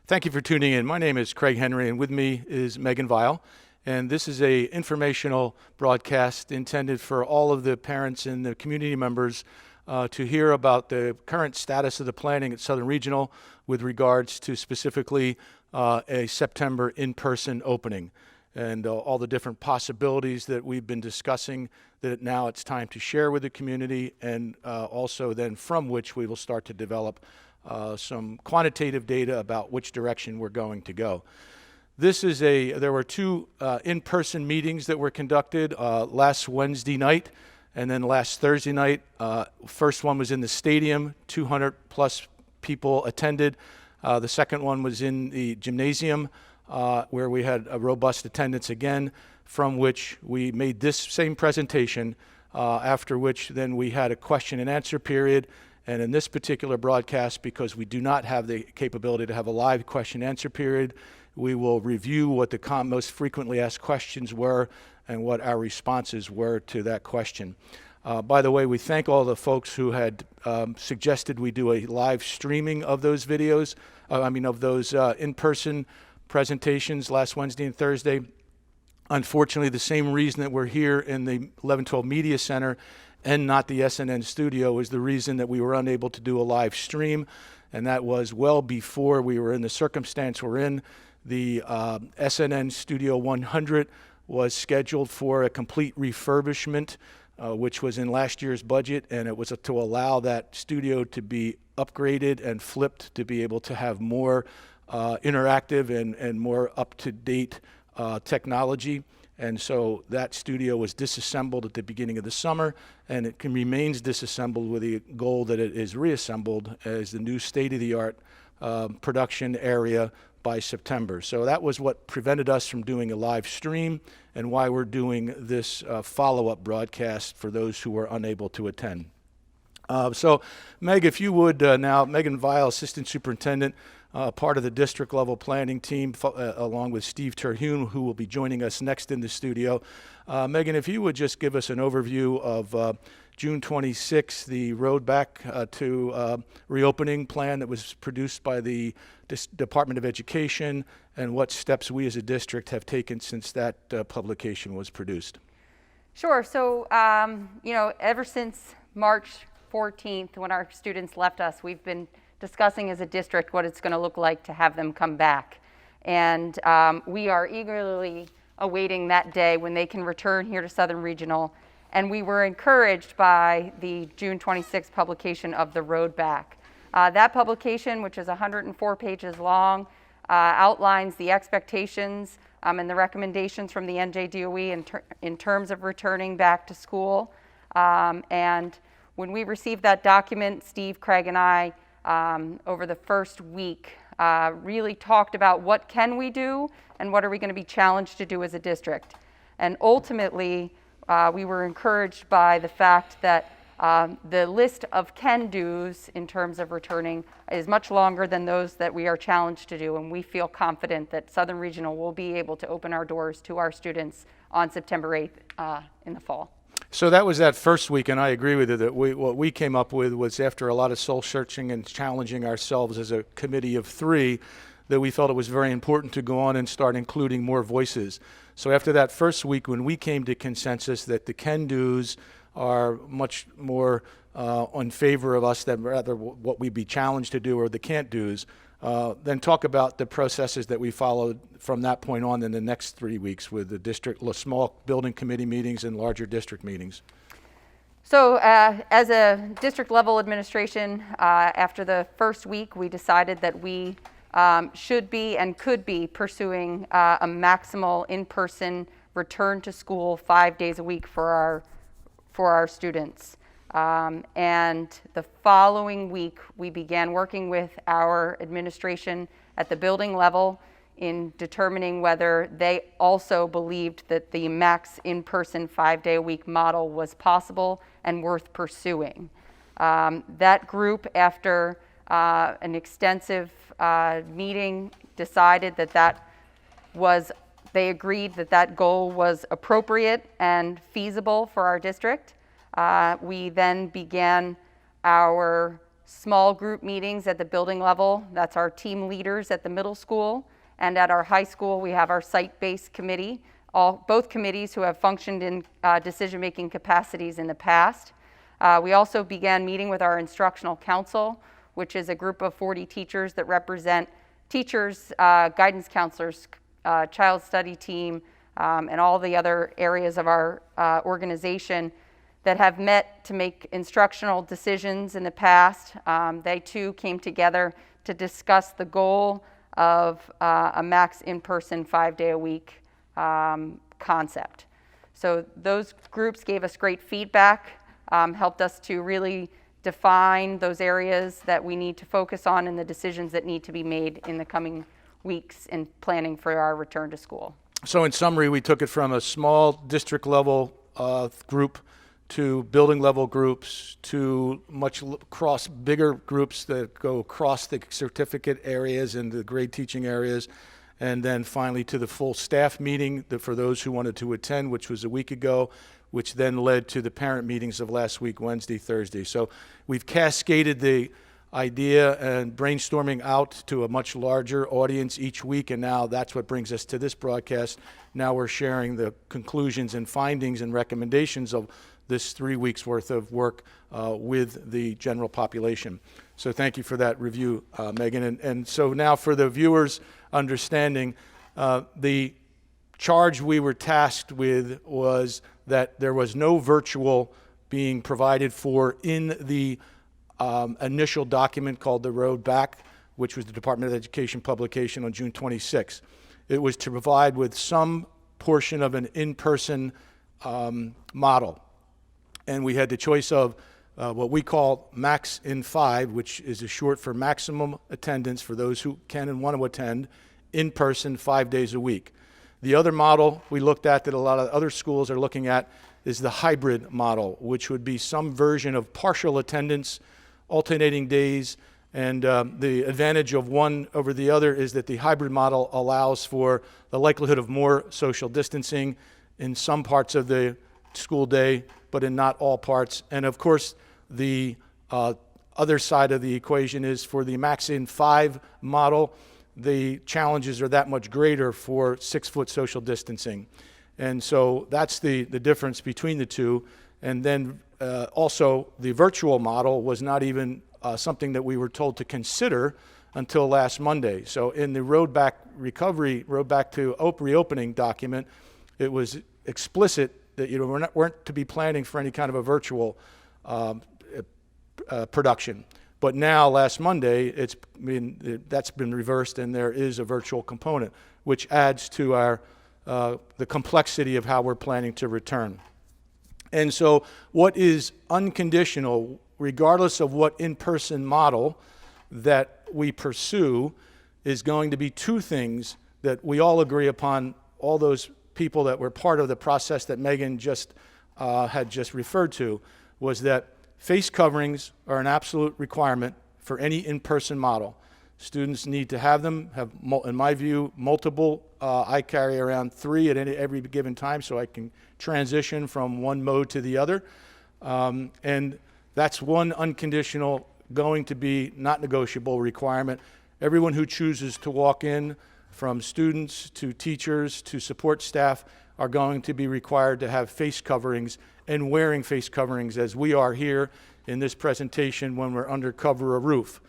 Thank you for tuning in. My name is Craig Henry, and with me is Megan Weil. And this is a informational broadcast intended for all of the parents and the community members to hear about the current status of the planning at Southern Regional with regards to specifically a September in-person opening and all the different possibilities that we've been discussing that now it's time to share with the community, and also then from which we will start to develop some quantitative data about which direction we're going to go. There were two in-person meetings that were conducted last Wednesday night and then last Thursday night. First one was in the stadium, 200 plus people attended. The second one was in the gymnasium where we had a robust attendance again, from which we made this same presentation, after which then we had a question and answer period. And in this particular broadcast, because we do not have the capability to have a live question and answer period, we will review what the most frequently asked questions were and what our responses were to that question. By the way, we thank all the folks who had suggested we do a live streaming of those videos, of those in-person presentations last Wednesday and Thursday. Unfortunately, the same reason that we're here in the 1112 Media Center and not the SNN studio is the reason that we were unable to do a live stream, and that was well before we were in the circumstance we're in. The SNN Studio 100 was scheduled for a complete refurbishment, which was in last year's budget, and it was to allow that studio to be upgraded and flipped to be able to have more interactive and more up-to-date technology. And so that studio was disassembled at the beginning of the summer, and it remains disassembled with the goal that it is reassembled as the new state-of-the-art production area by September. So that was what prevented us from doing a live stream and why we're doing this follow-up broadcast for those who were unable to attend. So Meg, if you would now, Megan Weil, Assistant Superintendent, part of the district level planning team, along with Steve Terhune, who will be joining us next in the studio. Megan, if you would just give us an overview of June 26th, the road back to reopening plan that was produced by the Department of Education, and what steps we as a district have taken since that publication was produced. Sure. So, ever since March 14th, when our students left us, we've been discussing as a district what it's going to look like to have them come back. And we are eagerly awaiting that day when they can return here to Southern Regional. And we were encouraged by the June 26th publication of the Road Back. That publication, which is 104 pages long, outlines the expectations and the recommendations from the NJDOE in terms of returning back to school. And when we received that document, Steve, Craig, and I, over the first week, really talked about what can we do and what are we going to be challenged to do as a district. And ultimately, we were encouraged by the fact that the list of can-dos in terms of returning is much longer than those that we are challenged to do, and we feel confident that Southern Regional will be able to open our doors to our students on September 8th in the fall. So that was that first week, and I agree with you that what we came up with was, after a lot of soul searching and challenging ourselves as a committee of three, that we felt it was very important to go on and start including more voices. So after that first week, when we came to consensus that the can-dos are much more in favor of us than rather what we'd be challenged to do, or the can't-dos, then talk about the processes that we followed from that point on in the next 3 weeks with the district, small building committee meetings and larger district meetings. So as a district level administration, after the first week, we decided that we should be and could be pursuing a maximal in-person return to school 5 days a week for our students. And the following week, we began working with our administration at the building level in determining whether they also believed that the max in-person 5-day-a-week model was possible and worth pursuing. That group, after an extensive meeting, decided that they agreed that goal was appropriate and feasible for our district. We then began our small group meetings at the building level. That's our team leaders at the middle school. And at our high school, we have our site-based committee, both committees who have functioned in decision-making capacities in the past. We also began meeting with our instructional council, which is a group of 40 teachers that represent teachers, guidance counselors, child study team, and all the other areas of our organization that have met to make instructional decisions in the past. They too came together to discuss the goal of a max in-person 5-day-a-week concept. So those groups gave us great feedback, helped us to really define those areas that we need to focus on and the decisions that need to be made in the coming weeks in planning for our return to school. So in summary, we took it from a small district level group to building level groups to bigger groups that go across the certificate areas and the grade teaching areas, and then finally to the full staff meeting for those who wanted to attend, which was a week ago, which then led to the parent meetings of last week, Wednesday, Thursday. So we've cascaded the idea and brainstorming out to a much larger audience each week, and now that's what brings us to this broadcast. Now we're sharing the conclusions and findings and recommendations of this 3 weeks worth of work with the general population. So thank you for that review, Megan. And so now for the viewers' understanding, the charge we were tasked with was that there was no virtual being provided for in the initial document called The Road Back, which was the Department of Education publication on June 26. It was to provide with some portion of an in-person model. And we had the choice of what we call Max in 5, which is a short for maximum attendance for those who can and want to attend in person 5 days a week. The other model we looked at that a lot of other schools are looking at is the hybrid model, which would be some version of partial attendance, alternating days, and the advantage of one over the other is that the hybrid model allows for the likelihood of more social distancing in some parts of the school day, but in not all parts. And of course, the other side of the equation is for the Max in 5 model, the challenges are that much greater for 6-foot social distancing. And so that's the difference between the two. And then also the virtual model was not even something that we were told to consider until last Monday. So in the Road Back to Reopening document, it was explicit that weren't to be planning for any kind of a virtual production. But now, last Monday, that's been reversed, and there is a virtual component, which adds to our the complexity of how we're planning to return. And so what is unconditional, regardless of what in-person model that we pursue, is going to be two things that we all agree upon, all those people that were part of the process that Megan had just referred to, was that face coverings are an absolute requirement for any in-person model. Students need to have them, in my view, multiple. I carry around 3 at every given time so I can transition from one mode to the other. And that's one unconditional, going to be not negotiable requirement. Everyone who chooses to walk in, from students to teachers to support staff, are going to be required to have face coverings and wearing face coverings, as we are here in this presentation when we're under cover of roof.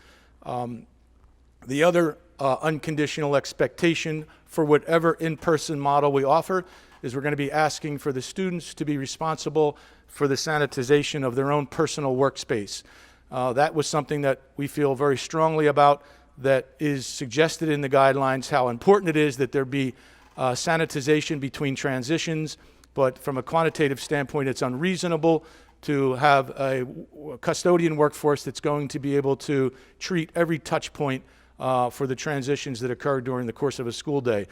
The other unconditional expectation for whatever in-person model we offer is we're going to be asking for the students to be responsible for the sanitization of their own personal workspace. That was something that we feel very strongly about, that is suggested in the guidelines, how important it is that there be sanitization between transitions, but from a quantitative standpoint, it's unreasonable to have a custodian workforce that's going to be able to treat every touch point for the transitions that occur during the course of a school day.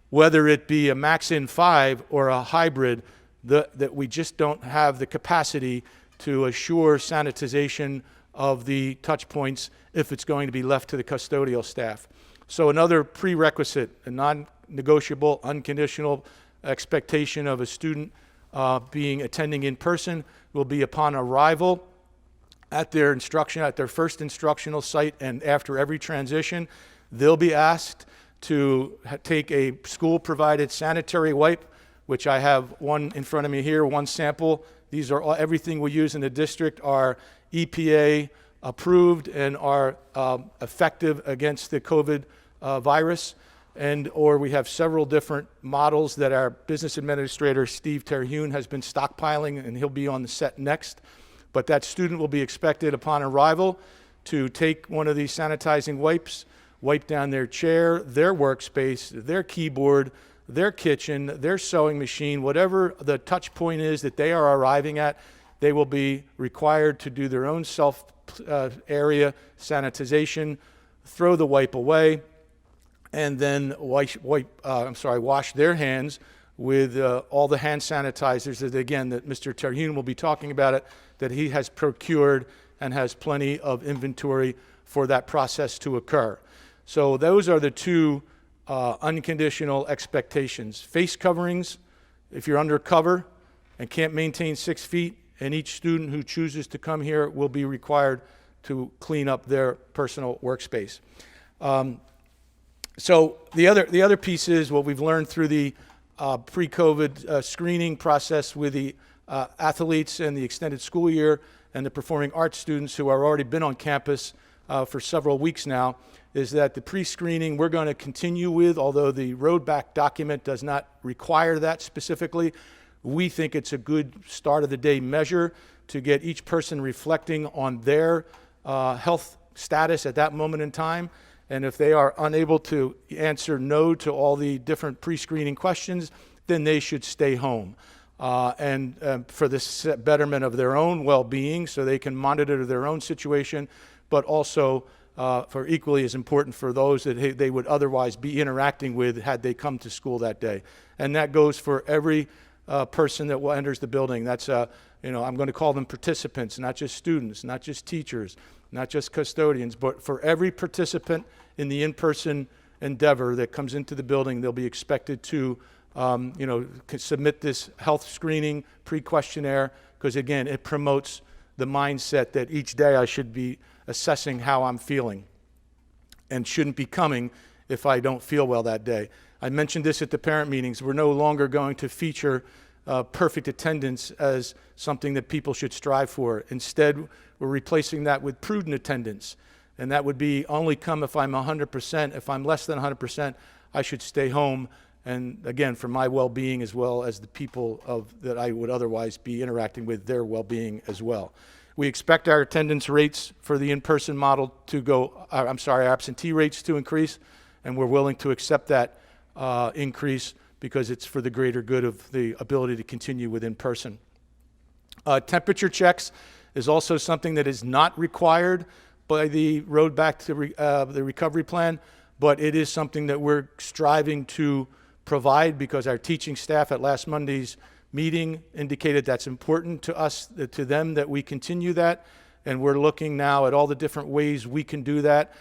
Whether it be a Max in 5 or a hybrid, that we just don't have the capacity to assure sanitization of the touch points if it's going to be left to the custodial staff. So another prerequisite, a non-negotiable, unconditional expectation of a student attending in person will be upon arrival at their instruction, at their first instructional site, and after every transition, they'll be asked to take a school-provided sanitary wipe, which I have one in front of me here, one sample. These are everything we use in the district are EPA approved and are effective against the COVID virus. Or we have several different models that our business administrator, Steve Terhune, has been stockpiling, and he'll be on the set next. But that student will be expected upon arrival to take one of these sanitizing wipes, wipe down their chair, their workspace, their keyboard, their kitchen, their sewing machine, whatever the touch point is that they are arriving at. They will be required to do their own self area sanitization, throw the wipe away, and then wash their hands with all the hand sanitizers that, again, that Mr. Terhune will be talking about it, that he has procured and has plenty of inventory for that process to occur. So those are the two unconditional expectations. Face coverings, if you're undercover and can't maintain 6 feet, and each student who chooses to come here will be required to clean up their personal workspace. So the other piece is what we've learned through the pre-COVID screening process with the athletes and the extended school year and the performing arts students who have already been on campus for several weeks now, is that the pre-screening we're going to continue with, although the roadback document does not require that specifically. We think it's a good start of the day measure to get each person reflecting on their health status at that moment in time. And if they are unable to answer no to all the different pre-screening questions, then they should stay home. For the betterment of their own well-being, so they can monitor their own situation, but also for equally as important for those that they would otherwise be interacting with had they come to school that day. And that goes for every person that enters the building. That's I'm going to call them participants, not just students, not just teachers, not just custodians, but for every participant in the in-person endeavor that comes into the building, they'll be expected to submit this health screening pre-questionnaire, because again, it promotes the mindset that each day I should be assessing how I'm feeling and shouldn't be coming if I don't feel well that day. I mentioned this at the parent meetings. We're no longer going to feature perfect attendance as something that people should strive for. Instead, we're replacing that with prudent attendance. And that would be only come if I'm 100%. If I'm less than 100%, I should stay home. And again, for my well-being as well as the people that I would otherwise be interacting with, their well-being as well. We expect our attendance rates for the in-person model to our absentee rates to increase, and we're willing to accept that increase because it's for the greater good of the ability to continue with in-person. Temperature checks is also something that is not required by the road back to the recovery plan, but it is something that we're striving to provide because our teaching staff at last Monday's meeting indicated that's important to us, to them, that we continue that. And we're looking now at all the different ways we can do that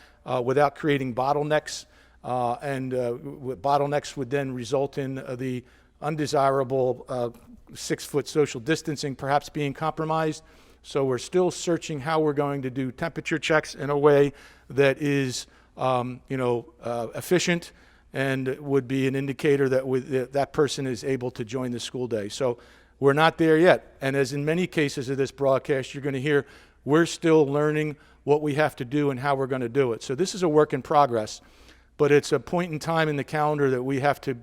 without creating bottlenecks. Bottlenecks would then result in the undesirable 6-foot social distancing perhaps being compromised. So we're still searching how we're going to do temperature checks in a way that is efficient and would be an indicator that that person is able to join the school day. So we're not there yet. And as in many cases of this broadcast, you're going to hear we're still learning what we have to do and how we're going to do it. So this is a work in progress, but it's a point in time in the calendar that we have to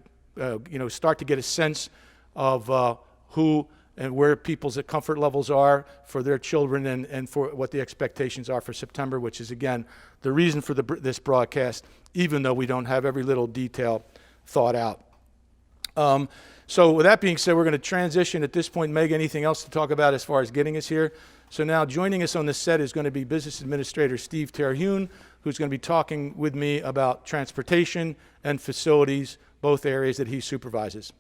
start to get a sense of who and where people's comfort levels are for their children and for what the expectations are for September, which is, again, the reason for this broadcast, even though we don't have every little detail thought out. So with that being said, we're going to transition at this point. Meg, anything else to talk about as far as getting us here? So now joining us on the set is going to be Business Administrator Steve Terhune, who's going to be talking with me about transportation and facilities, both areas that he supervises.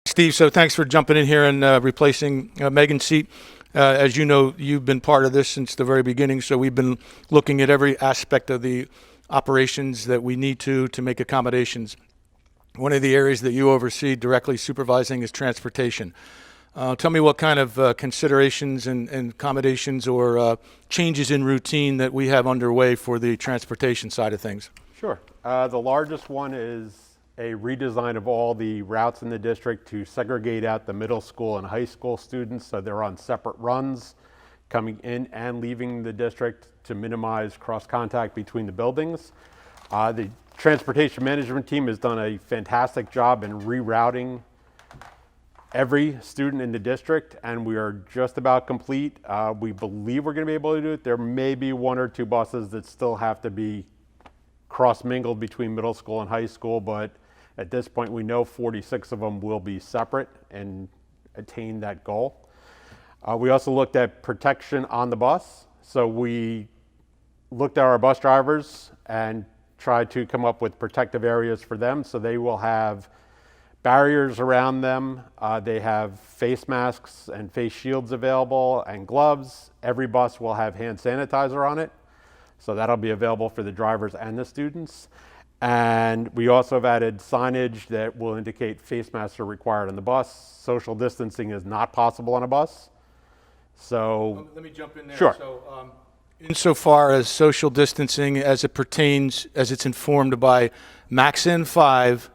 Steve, so thanks for jumping in here and replacing Megan's seat. As you know, you've been part of this since the very beginning, so we've been looking at every aspect of the operations that we need to make accommodations. one of the areas that you oversee directly supervising is transportation. Tell me what kind of considerations and accommodations or changes in routine that we have underway for the transportation side of things. Sure. The largest one is a redesign of all the routes in the district to segregate out the middle school and high school students so they're on separate runs coming in and leaving the district to minimize cross contact between the buildings. The transportation management team has done a fantastic job in rerouting every student in the district, and we are just about complete. We believe we're going to be able to do it. There may be one or two buses that still have to be cross-mingled between middle school and high school, but at this point we know 46 of them will be separate and attain that goal. We also looked at protection on the bus. So we looked at our bus drivers and tried to come up with protective areas for them. So they will have barriers around them. They have face masks and face shields available and gloves. Every bus will have hand sanitizer on it. So that'll be available for the drivers and the students. And we also have added signage that will indicate face masks are required on the bus. Social distancing is not possible on a bus. So let me jump in there. Sure. So, insofar as social distancing as it pertains, as it's informed by Max N5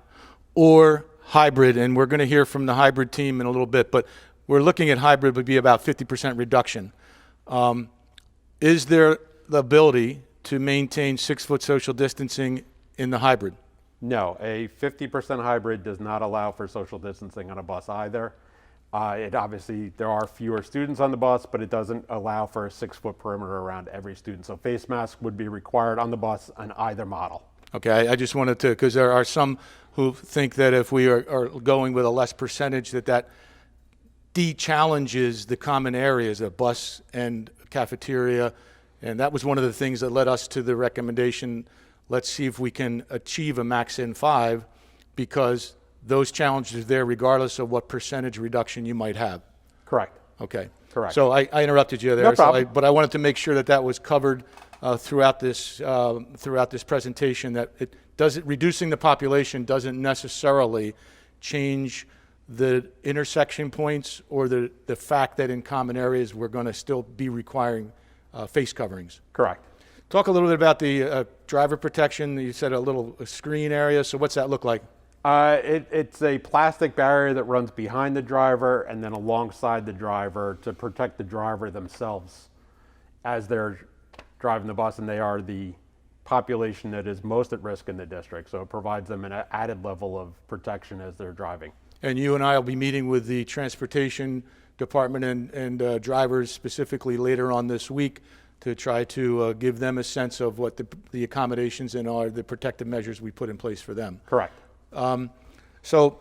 or hybrid, and we're going to hear from the hybrid team in a little bit, but we're looking at hybrid would be about 50% reduction. Is there the ability to maintain 6-foot social distancing in the hybrid? no, a 50% hybrid does not allow for social distancing on a bus either. It obviously, there are fewer students on the bus, but it doesn't allow for a 6-foot perimeter around every student. So face mask would be required on the bus on either model. Okay, I just wanted to, because there are some who think that if we are going with a less percentage, that de-challenges the common areas, a bus and cafeteria, and that was one of the things that led us to the recommendation, let's see if we can achieve a max N5, because those challenges are there regardless of what percentage reduction you might have. Correct. Okay. Correct. So I interrupted you there. No problem. But I wanted to make sure that was covered throughout this presentation. That reducing the population doesn't necessarily change the intersection points or the fact that in common areas we're going to still be requiring face coverings. Correct. Talk a little bit about the driver protection. You said a little screen area. So what's that look like? It's a plastic barrier that runs behind the driver and then alongside the driver to protect the driver themselves as they're driving the bus, and they are the population that is most at risk in the district. So it provides them an added level of protection as they're driving. And you and I will be meeting with the transportation department and drivers specifically later on this week to try to give them a sense of what the accommodations and are the protective measures we put in place for them. Correct. So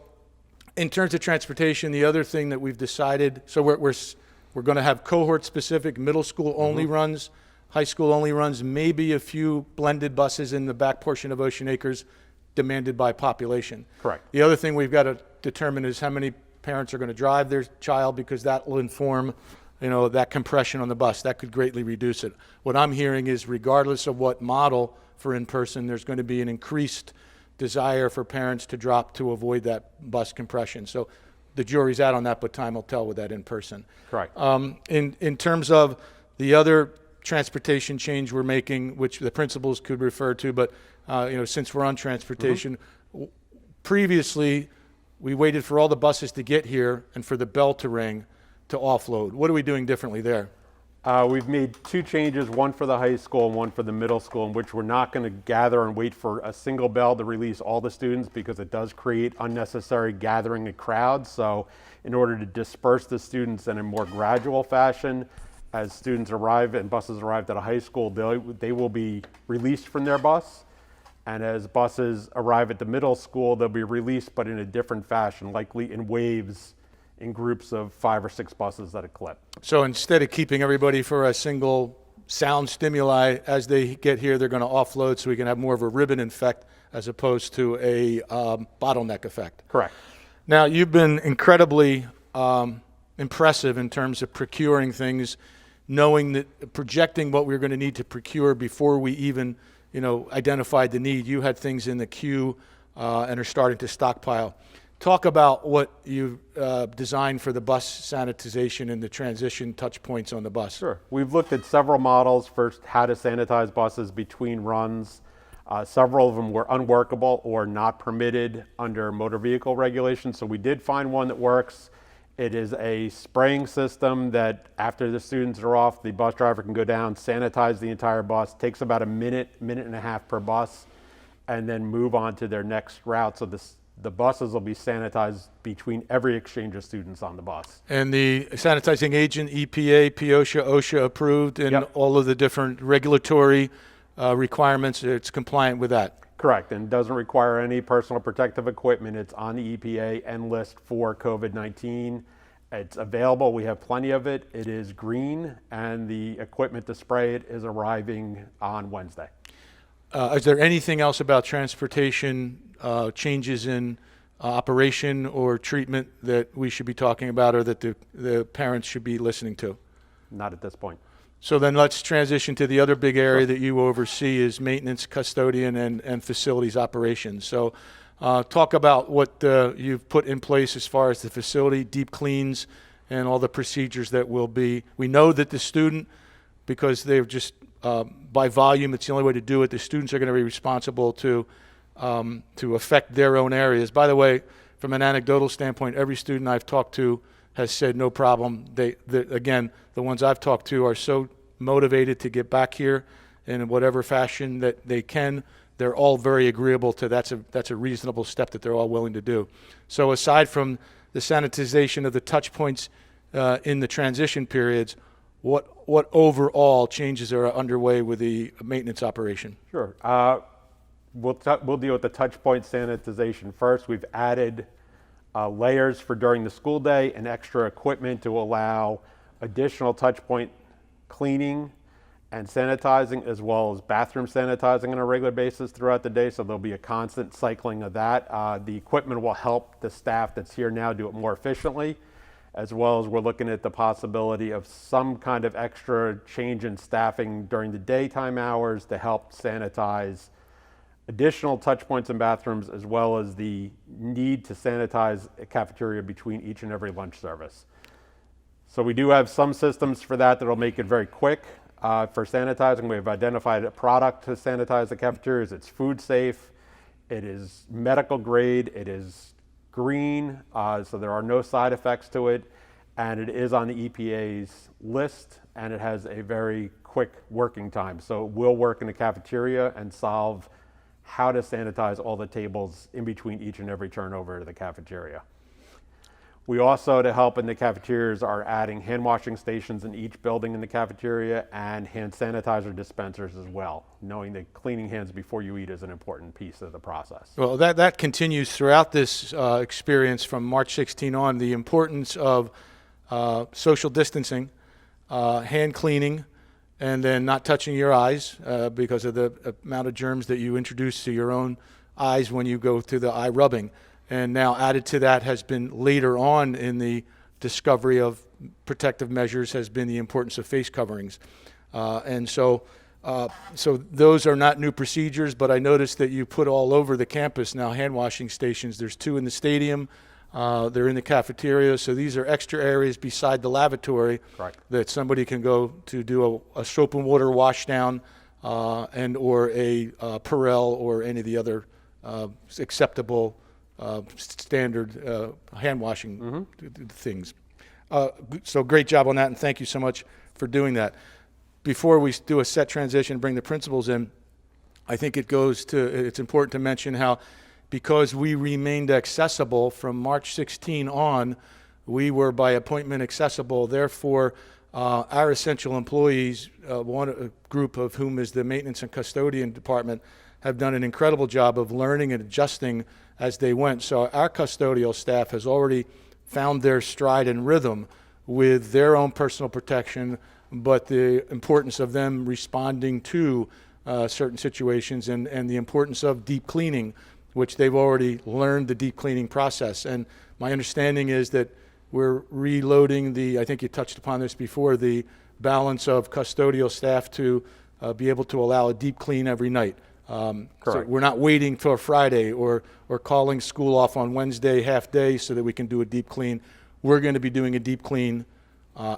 in terms of transportation, the other thing that we've decided, so we're going to have cohort-specific middle school only runs, high school only runs, maybe a few blended buses in the back portion of Ocean Acres demanded by population. Correct. The other thing we've got to determine is how many parents are going to drive their child, because that will inform, that compression on the bus. That could greatly reduce it. What I'm hearing is regardless of what model for in-person, there's going to be an increased desire for parents to drop to avoid that bus compression. So the jury's out on that, but time will tell with that in person. Correct. In terms of the other transportation change we're making, which the principals could refer to, but since we're on transportation, previously we waited for all the buses to get here and for the bell to ring to offload. What are we doing differently there? We've made two changes, one for the high school and one for the middle school, in which we're not going to gather and wait for a single bell to release all the students, because it does create unnecessary gathering of crowds. So in order to disperse the students in a more gradual fashion, as students arrive and buses arrive at a high school, they will be released from their bus. And as buses arrive at the middle school, they'll be released, but in a different fashion, likely in waves, in groups of 5 or 6 buses at a clip. So instead of keeping everybody for a single sound stimuli, as they get here, they're going to offload so we can have more of a ribbon effect as opposed to a bottleneck effect. Correct. Now, you've been incredibly impressive in terms of procuring things, knowing that, projecting what we were going to need to procure before we even identified the need. You had things in the queue and are starting to stockpile. Talk about what you've designed for the bus sanitization and the transition touch points on the bus. Sure. We've looked at several models for how to sanitize buses between runs. Several of them were unworkable or not permitted under motor vehicle regulations, so we did find one that works. It is a spraying system that after the students are off, the bus driver can go down, sanitize the entire bus. Takes about a minute, minute and a half per bus, and then move on to their next route. So the buses will be sanitized between every exchange of students on the bus. And the sanitizing agent, EPA, POSHA, OSHA approved, and Yep. all of the different regulatory requirements, it's compliant with that. Correct, and doesn't require any personal protective equipment. It's on the EPA N list for COVID-19. It's available, we have plenty of it. It is green, and the equipment to spray it is arriving on Wednesday. Is there anything else about transportation changes in operation or treatment that we should be talking about or that the parents should be listening to? Not at this point. So then let's transition to the other big area that you oversee is maintenance, custodian, and facilities operations. So talk about what you've put in place as far as the facility, deep cleans, and all the procedures that will be. We know that the student, because they're just, by volume, it's the only way to do it, the students are going to be responsible to affect their own areas. By the way, from an anecdotal standpoint, every student I've talked to has said no problem. Again, the ones I've talked to are so motivated to get back here in whatever fashion that they can. They're all very agreeable to that's a reasonable step that they're all willing to do. So aside from the sanitization of the touch points in the transition periods, what overall changes are underway with the maintenance operation? Sure. We'll deal with the touch point sanitization first. We've added layers for during the school day and extra equipment to allow additional touch point cleaning and sanitizing, as well as bathroom sanitizing on a regular basis throughout the day. So there'll be a constant cycling of that. The equipment will help the staff that's here now do it more efficiently, as well as we're looking at the possibility of some kind of extra change in staffing during the daytime hours to help sanitize additional touch points in bathrooms, as well as the need to sanitize a cafeteria between each and every lunch service. So we do have some systems for that that'll make it very quick. For sanitizing, we've identified a product to sanitize the cafeterias. It's food safe, it is medical grade, it is green, so there are no side effects to it, and it is on the EPA's list, and it has a very quick working time. So it will work in the cafeteria and solve how to sanitize all the tables in between each and every turnover to the cafeteria. We also, to help in the cafeterias, are adding hand washing stations in each building in the cafeteria and hand sanitizer dispensers as well, knowing that cleaning hands before you eat is an important piece of the process. Well, that continues throughout this experience from March 16 on, the importance of social distancing, hand cleaning, and then not touching your eyes because of the amount of germs that you introduce to your own eyes when you go through the eye rubbing. And now added to that has been later on in the discovery of protective measures has been the importance of face coverings. So those are not new procedures, but I noticed that you put all over the campus now hand washing stations. There's 2 in the stadium. They're in the cafeteria. So these are extra areas beside the lavatory. Correct. That somebody can go to do a soap and water wash down and or a Perel or any of the other acceptable standard hand washing things. So great job on that, and thank you so much for doing that. Before we do a set transition and bring the principals in, I think it's important to mention how, because we remained accessible from March 16 on, we were by appointment accessible. Therefore, our essential employees, one group of whom is the maintenance and custodian department, have done an incredible job of learning and adjusting as they went. So our custodial staff has already found their stride and rhythm with their own personal protection, but the importance of them responding to certain situations and the importance of deep cleaning, which they've already learned the deep cleaning process. And my understanding is that we're reloading I think you touched upon this before, the balance of custodial staff to be able to allow a deep clean every night. So Correct. we're not waiting till Friday or calling school off on Wednesday half day so that we can do a deep clean. We're going to be doing a deep clean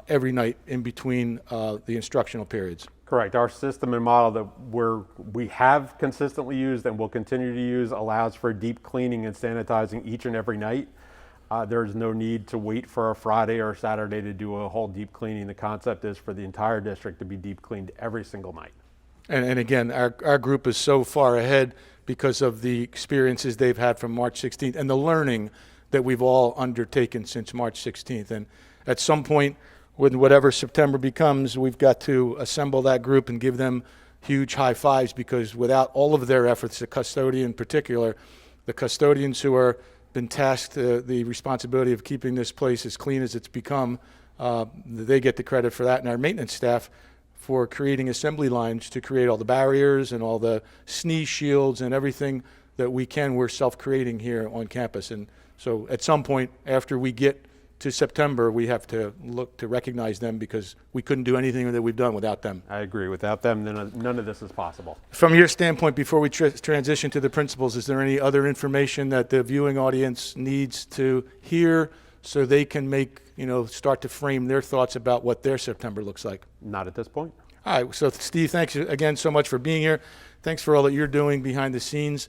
every night in between the instructional periods. Correct. Our system and model that we have consistently used and will continue to use allows for deep cleaning and sanitizing each and every night. There's no need to wait for a Friday or a Saturday to do a whole deep cleaning. The concept is for the entire district to be deep cleaned every single night. And again, our group is so far ahead because of the experiences they've had from March 16th and the learning that we've all undertaken since March 16th. And at some point, when whatever September becomes, we've got to assemble that group and give them huge high fives, because without all of their efforts, the custodian in particular, the custodians who are been tasked the responsibility of keeping this place as clean as it's become, they get the credit for that, and our maintenance staff for creating assembly lines to create all the barriers and all the sneeze shields and everything that we can, we're self-creating here on campus. And so at some point after we get to September, we have to look to recognize them, because we couldn't do anything that we've done without them. I agree. Without them, none of this is possible. From your standpoint, before we transition to the principals, is there any other information that the viewing audience needs to hear so they can make, start to frame their thoughts about what their September looks like? Not at this point. All right, so Steve, thanks again so much for being here. Thanks for all that you're doing behind the scenes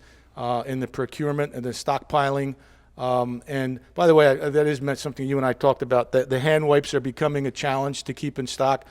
in the procurement and the stockpiling. And by the way, that is meant something you and I talked about, that the hand wipes are becoming a challenge to keep in stock.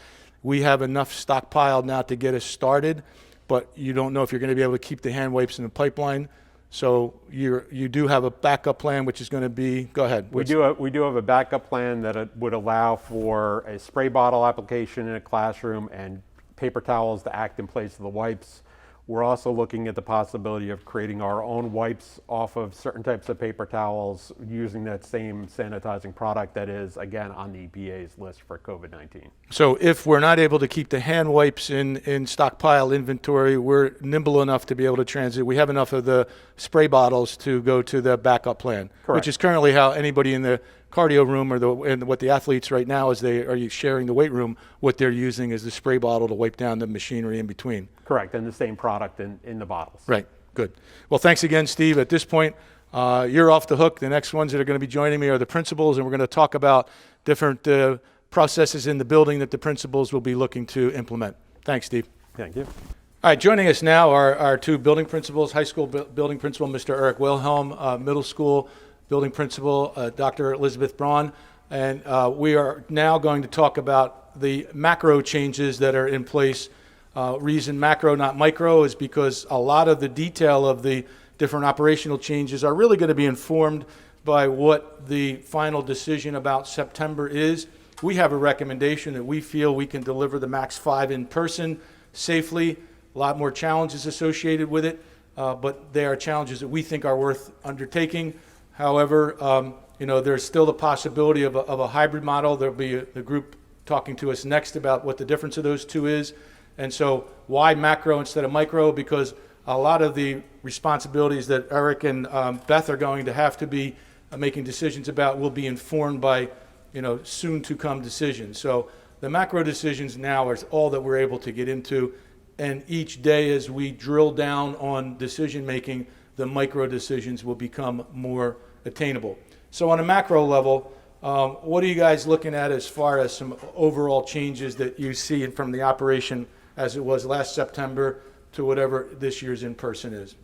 We have enough stockpiled now to get us started, but you don't know if you're going to be able to keep the hand wipes in the pipeline. So you do have a backup plan, which is going to be, go ahead. We do have a backup plan that would allow for a spray bottle application in a classroom and paper towels to act in place of the wipes. We're also looking at the possibility of creating our own wipes off of certain types of paper towels using that same sanitizing product that is, again, on the EPA's list for COVID-19. So if we're not able to keep the hand wipes in stockpile inventory, we're nimble enough to be able to transit. We have enough of the spray bottles to go to the backup plan, Correct. Which is currently how anybody in the cardio room and what the athletes right now, as they are sharing the weight room, what they're using is the spray bottle to wipe down the machinery in between. Correct, and the same product in the bottles. Right, good. Well, thanks again, Steve. At this point, you're off the hook. The next ones that are going to be joining me are the principals, and we're going to talk about different processes in the building that the principals will be looking to implement. Thanks, Steve. Thank you. All right, joining us now are our two building principals, high school building principal, Mr. Eric Wilhelm, middle school building principal, Dr. Elizabeth Braun. And we are now going to talk about the macro changes that are in place. Reason macro, not micro, is because a lot of the detail of the different operational changes are really going to be informed by what the final decision about September is. We have a recommendation that we feel we can deliver the Max 5 in person safely. A lot more challenges associated with it, but they are challenges that we think are worth undertaking. However, there's still the possibility of a hybrid model. There'll be the group talking to us next about what the difference of those two is. And so why macro instead of micro? Because a lot of the responsibilities that Eric and Beth are going to have to be making decisions about will be informed by, soon to come decisions. So the macro decisions now is all that we're able to get into. And each day as we drill down on decision making, the micro decisions will become more attainable. So on a macro level, what are you guys looking at as far as some overall changes that you see from the operation as it was last September to whatever this year's in-person is?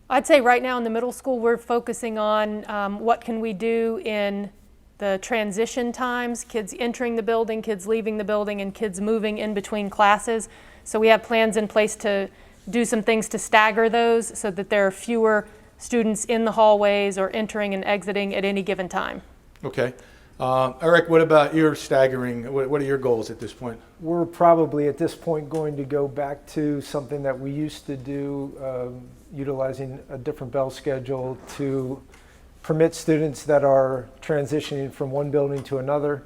I'd say right now in the middle school, we're focusing on what can we do in the transition times, kids entering the building, kids leaving the building, and kids moving in between classes. So we have plans in place to do some things to stagger those so that there are fewer students in the hallways or entering and exiting at any given time. Okay. Eric, what about your staggering? What are your goals at this point? We're probably at this point going to go back to something that we used to do, utilizing a different bell schedule to permit students that are transitioning from one building to another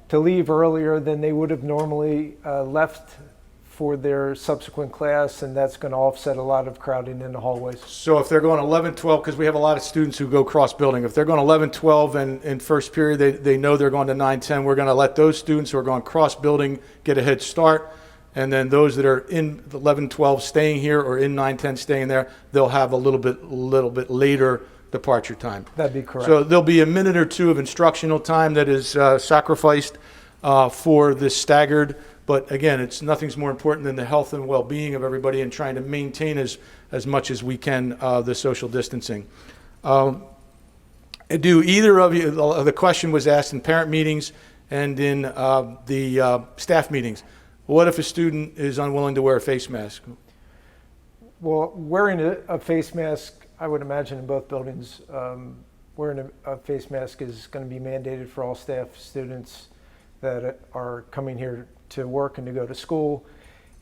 to leave earlier than they would have normally left for their subsequent class, and that's going to offset a lot of crowding in the hallways. So if they're going 11, 12, because we have a lot of students who go cross-building, if they're going 11, 12 and in first period they know they're going to 9, 10, we're going to let those students who are going cross-building get a head start, And then those that are in 11, 12 staying here or in 9, 10 staying there, they'll have a little bit later departure time. That'd be correct. So there'll be a minute or two of instructional time that is sacrificed for this staggered. But again, nothing's more important than the health and well-being of everybody and trying to maintain as much as we can the social distancing. Do either of you, the question was asked in parent meetings and in the staff meetings, what if a student is unwilling to wear a face mask? Well, wearing a face mask, I would imagine in both buildings, wearing a face mask is going to be mandated for all staff, students that are coming here to work and to go to school.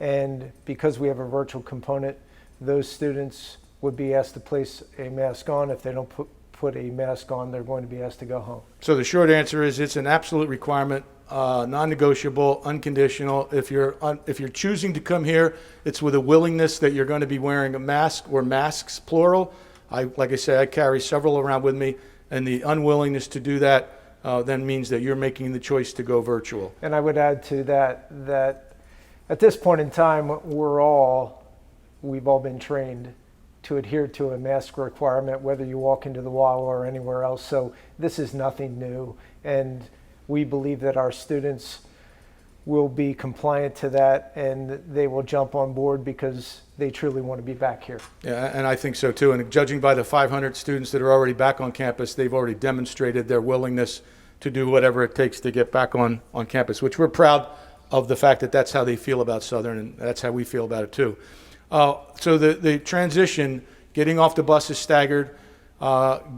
And because we have a virtual component, those students would be asked to place a mask on. If they don't put a mask on, they're going to be asked to go home. So the short answer is it's an absolute requirement, non-negotiable, unconditional. If you're choosing to come here, it's with a willingness that you're going to be wearing a mask or masks, plural. Like I say, I carry several around with me, and the unwillingness to do that then means that you're making the choice to go virtual. And I would add to that at this point in time, we've all been trained to adhere to a mask requirement, whether you walk into the WALA or anywhere else. So this is nothing new. And we believe that our students will be compliant to that and they will jump on board because they truly want to be back here. Yeah, and I think so too. And judging by the 500 students that are already back on campus, they've already demonstrated their willingness to do whatever it takes to get back on campus, which we're proud of the fact that that's how they feel about Southern, and that's how we feel about it too. So the transition, getting off the bus is staggered.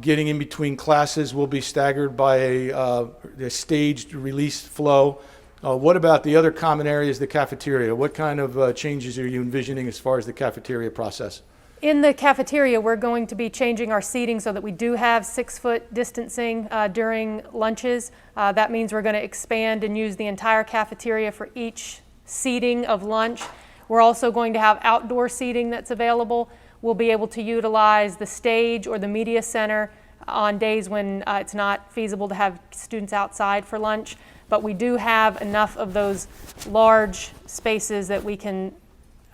Getting in between classes will be staggered by a staged release flow. What about the other common areas, the cafeteria? What kind of changes are you envisioning as far as the cafeteria process? In the cafeteria, we're going to be changing our seating so that we do have 6-foot distancing during lunches. That means we're going to expand and use the entire cafeteria for each seating of lunch. We're also going to have outdoor seating that's available. We'll be able to utilize the stage or the media center on days when it's not feasible to have students outside for lunch. But we do have enough of those large spaces that we can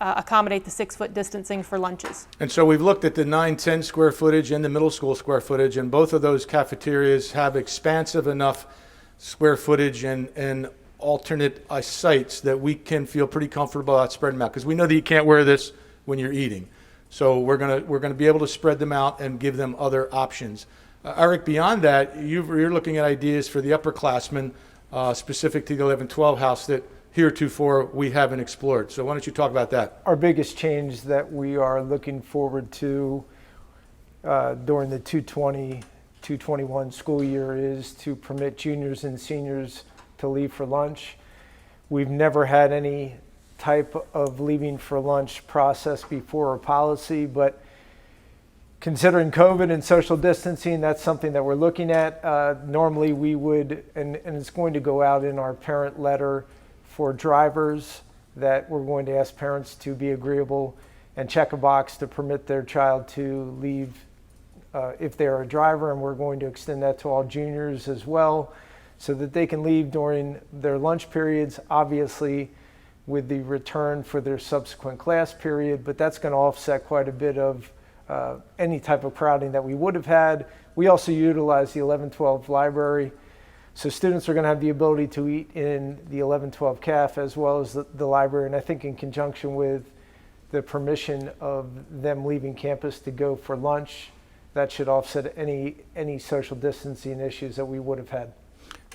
accommodate the 6-foot distancing for lunches. And so we've looked at the 9-10 square footage and the middle school square footage, and both of those cafeterias have expansive enough square footage and alternate sites that we can feel pretty comfortable about spreading them out, because we know that you can't wear this when you're eating. So we're gonna be able to spread them out and give them other options. Eric, beyond that, you're looking at ideas for the upperclassmen specific to the 11-12 house that heretofore we haven't explored. So why don't you talk about that? Our biggest change that we are looking forward to during the 2020-2021 school year is to permit juniors and seniors to leave for lunch. We've never had any type of leaving for lunch process before or policy, but considering COVID and social distancing, that's something that we're looking at. Normally we would, and it's going to go out in our parent letter for drivers, that we're going to ask parents to be agreeable and check a box to permit their child to leave if they're a driver, and we're going to extend that to all juniors as well, so that they can leave during their lunch periods, obviously with the return for their subsequent class period, but that's going to offset quite a bit of any type of crowding that we would have had. We also utilize the 11-12 library, so students are going to have the ability to eat in the 11-12 CAF as well as the library, and I think in conjunction with the permission of them leaving campus to go for lunch, that should offset any social distancing issues that we would have had.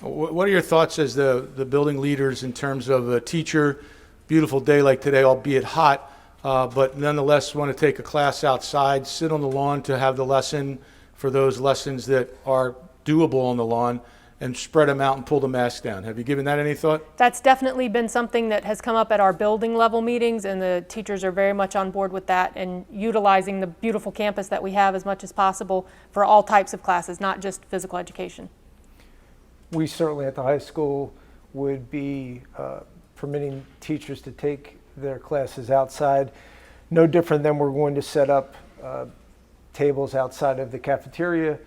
What are your thoughts as the building leaders in terms of a teacher, beautiful day like today, albeit hot, but nonetheless want to take a class outside, sit on the lawn to have the lesson for those lessons that are doable on the lawn, and spread them out and pull the mask down? Have you given that any thought? That's definitely been something that has come up at our building level meetings, and the teachers are very much on board with that and utilizing the beautiful campus that we have as much as possible for all types of classes, not just physical education. We certainly at the high school would be permitting teachers to take their classes outside. No different than we're going to set up tables outside of the cafeteria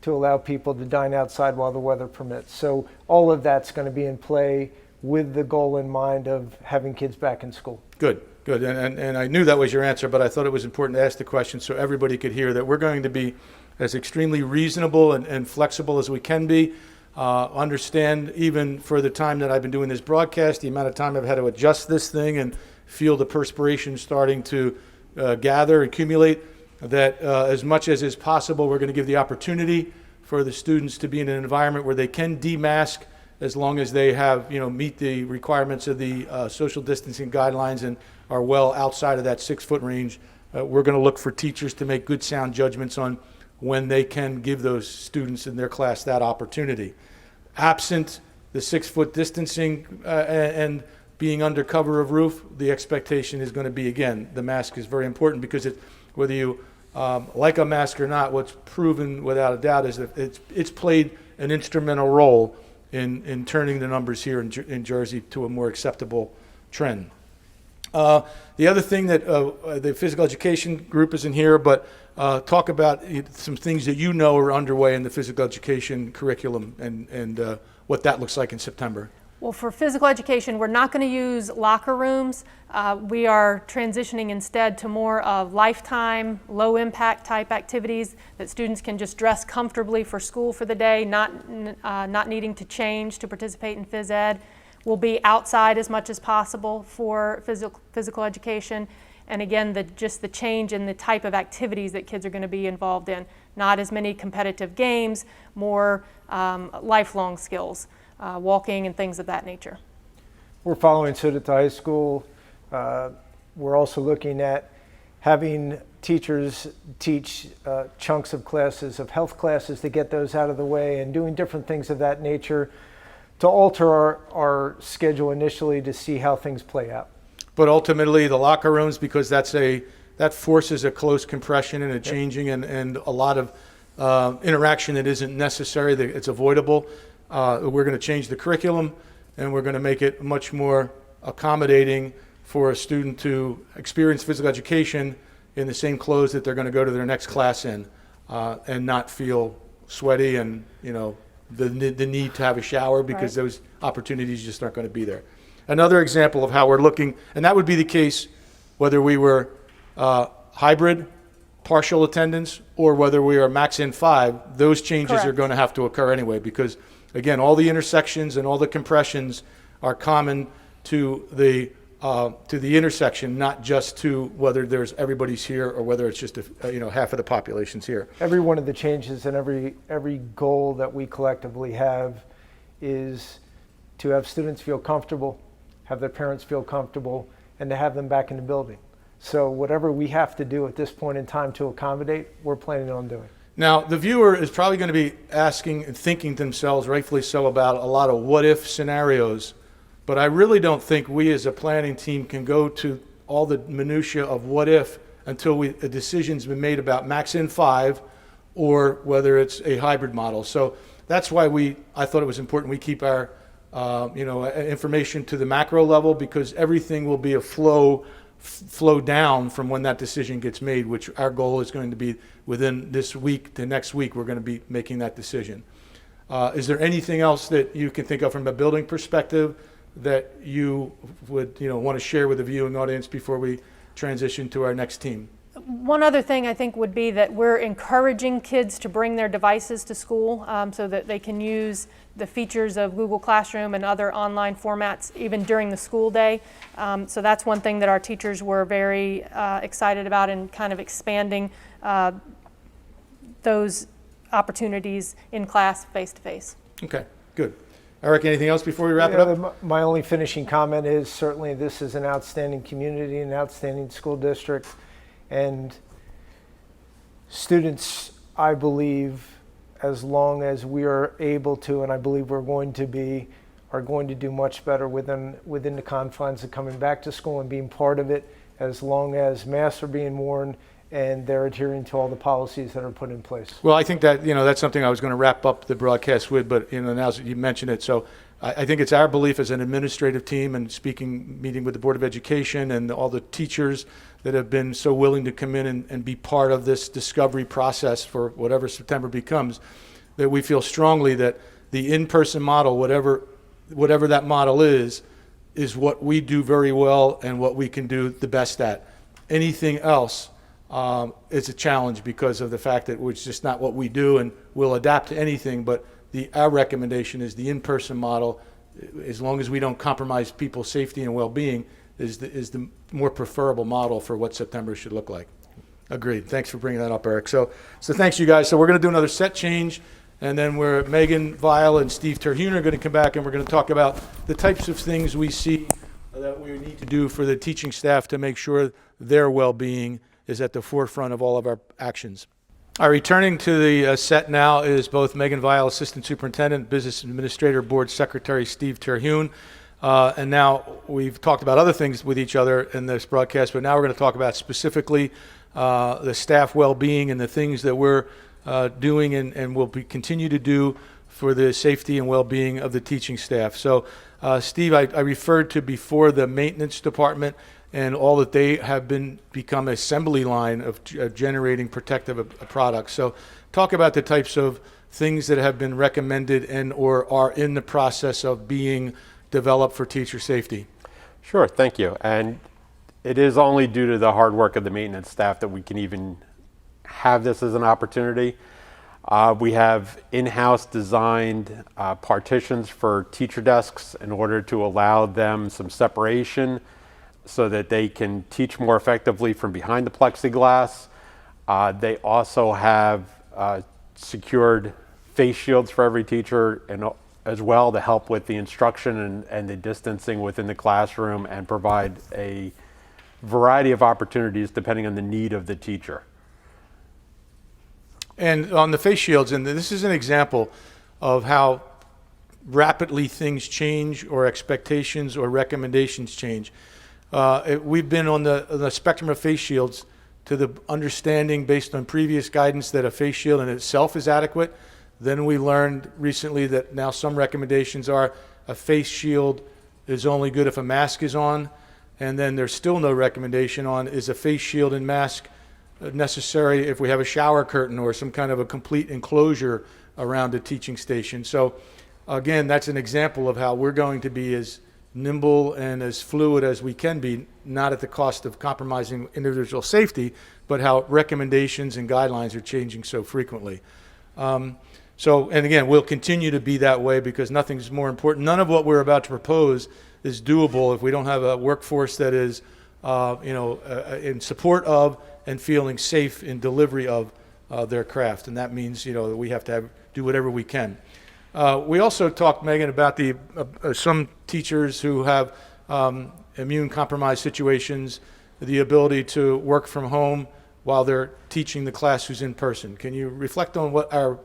to allow people to dine outside while the weather permits. So all of that's going to be in play with the goal in mind of having kids back in school. Good, good. And I knew that was your answer, but I thought it was important to ask the question so everybody could hear that we're going to be as extremely reasonable and flexible as we can be. Understand, even for the time that I've been doing this broadcast, the amount of time I've had to adjust this thing and feel the perspiration starting to gather, accumulate, that as much as is possible, we're going to give the opportunity for the students to be in an environment where they can demask as long as they have, meet the requirements of the social distancing guidelines and are well outside of that 6-foot range. We're going to look for teachers to make good sound judgments on when they can give those students in their class that opportunity. Absent the 6-foot distancing and being under cover of roof, the expectation is going to be, again, the mask is very important because whether you like a mask or not, what's proven without a doubt is that it's played an instrumental role in turning the numbers here in Jersey to a more acceptable trend. The other thing that the physical education group isn't here, but talk about some things that are underway in the physical education curriculum and what that looks like in September. Well, for physical education, we're not going to use locker rooms. We are transitioning instead to more of lifetime, low-impact type activities that students can just dress comfortably for school for the day, not needing to change to participate in phys ed. We'll be outside as much as possible for physical education. And again, just the change in the type of activities that kids are going to be involved in. Not as many competitive games, more lifelong skills. Walking and things of that nature. We're following suit at the high school. We're also looking at having teachers teach chunks of classes, of health classes, to get those out of the way, and doing different things of that nature to alter our schedule initially to see how things play out. But ultimately, the locker rooms, because that forces a close compression and a changing and a lot of interaction that isn't necessary, that it's avoidable. We're going to change the curriculum, and we're going to make it much more accommodating for a student to experience physical education in the same clothes that they're going to go to their next class in, and not feel sweaty and the need to have a shower, because those opportunities just aren't going to be there. Another example of how we're looking, and that would be the case whether we were hybrid, partial attendance, or whether we are max in 5, those changes are going to have to occur anyway, because again, all the intersections and all the compressions are common to the intersection, not just to whether everybody's here or whether it's just half of the population's here. Every one of the changes and every goal that we collectively have is to have students feel comfortable, have their parents feel comfortable, and to have them back in the building. So whatever we have to do at this point in time to accommodate, we're planning on doing. Now, the viewer is probably going to be asking and thinking to themselves, rightfully so, about a lot of what-if scenarios, but I really don't think we as a planning team can go to all the minutia of what-if until a decision's been made about max in 5 or whether it's a hybrid model. So that's why I thought it was important we keep our information to the macro level, because everything will be a flow down from when that decision gets made, which our goal is going to be within this week to next week. We're going to be making that decision. Is there anything else that you can think of from a building perspective that you would want to share with the viewing audience before we transition to our next team? One other thing I think would be that we're encouraging kids to bring their devices to school so that they can use the features of Google Classroom and other online formats even during the school day. So that's one thing that our teachers were very excited about, and kind of expanding those opportunities in class face-to-face. Okay, good. Eric, anything else before we wrap it up? My only finishing comment is certainly this is an outstanding community, an outstanding school district, and students, I believe, as long as we are able to, and I believe we're going to be, are going to do much better within the confines of coming back to school and being part of it, as long as masks are being worn and they're adhering to all the policies that are put in place. Well, I think that, that's something I was going to wrap up the broadcast with, but, now that you mentioned it, so I think it's our belief as an administrative team, and meeting with the Board of Education and all the teachers that have been so willing to come in and be part of this discovery process for whatever September becomes, that we feel strongly that the in-person model, whatever whatever that model is what we do very well and what we can do the best at. Anything else is a challenge because of the fact that it's just not what we do, and we'll adapt to anything, but our recommendation is the in-person model, as long as we don't compromise people's safety and well-being, is the more preferable model for what September should look like. Agreed. Thanks for bringing that up, Eric. So thanks, you guys. So we're going to do another set change, and then Megan Weil and Steve Terhune are going to come back, and we're going to talk about the types of things we see that we need to do for the teaching staff to make sure their well-being is at the forefront of all of our actions. All right, returning to the set now is both Megan Weil, Assistant Superintendent, Business Administrator, Board Secretary Steve Terhune. And now we've talked about other things with each other in this broadcast, but now we're going to talk about specifically the staff well-being and the things that we're doing and will continue to do for the safety and well-being of the teaching staff. So, Steve, I referred to before the maintenance department and all that they have become an assembly line of generating protective products. So talk about the types of things that have been recommended and or are in the process of being developed for teacher safety. Sure, thank you. And it is only due to the hard work of the maintenance staff that we can even have this as an opportunity. We have in-house designed partitions for teacher desks in order to allow them some separation so that they can teach more effectively from behind the plexiglass. They also have secured face shields for every teacher and as well to help with the instruction and the distancing within the classroom and provide a variety of opportunities depending on the need of the teacher. And on the face shields, and this is an example of how rapidly things change or expectations or recommendations change. We've been on the spectrum of face shields to the understanding based on previous guidance that a face shield in itself is adequate. Then we learned recently that now some recommendations are a face shield is only good if a mask is on. And then there's still no recommendation on is a face shield and mask necessary if we have a shower curtain or some kind of a complete enclosure around a teaching station. So again, that's an example of how we're going to be as nimble and as fluid as we can be, not at the cost of compromising individual safety, but how recommendations and guidelines are changing so frequently. And again, we'll continue to be that way because nothing's more important. None of what we're about to propose is doable if we don't have a workforce that is, in support of and feeling safe in delivery of their craft. And that means, that we have to do whatever we can. We also talked, Megan, about some teachers who have immune compromised situations, the ability to work from home while they're teaching the class who's in person. Can you reflect on what our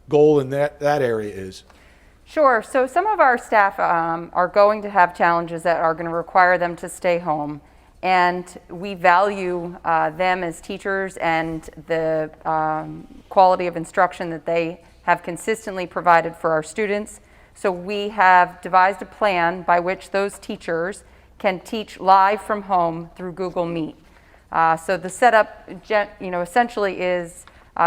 goal in that area is? Sure. So some of our staff are going to have challenges that are going to require them to stay home. And we value them as teachers and the quality of instruction that they have consistently provided for our students. So we have devised a plan by which those teachers can teach live from home through Google Meet. So the setup, essentially is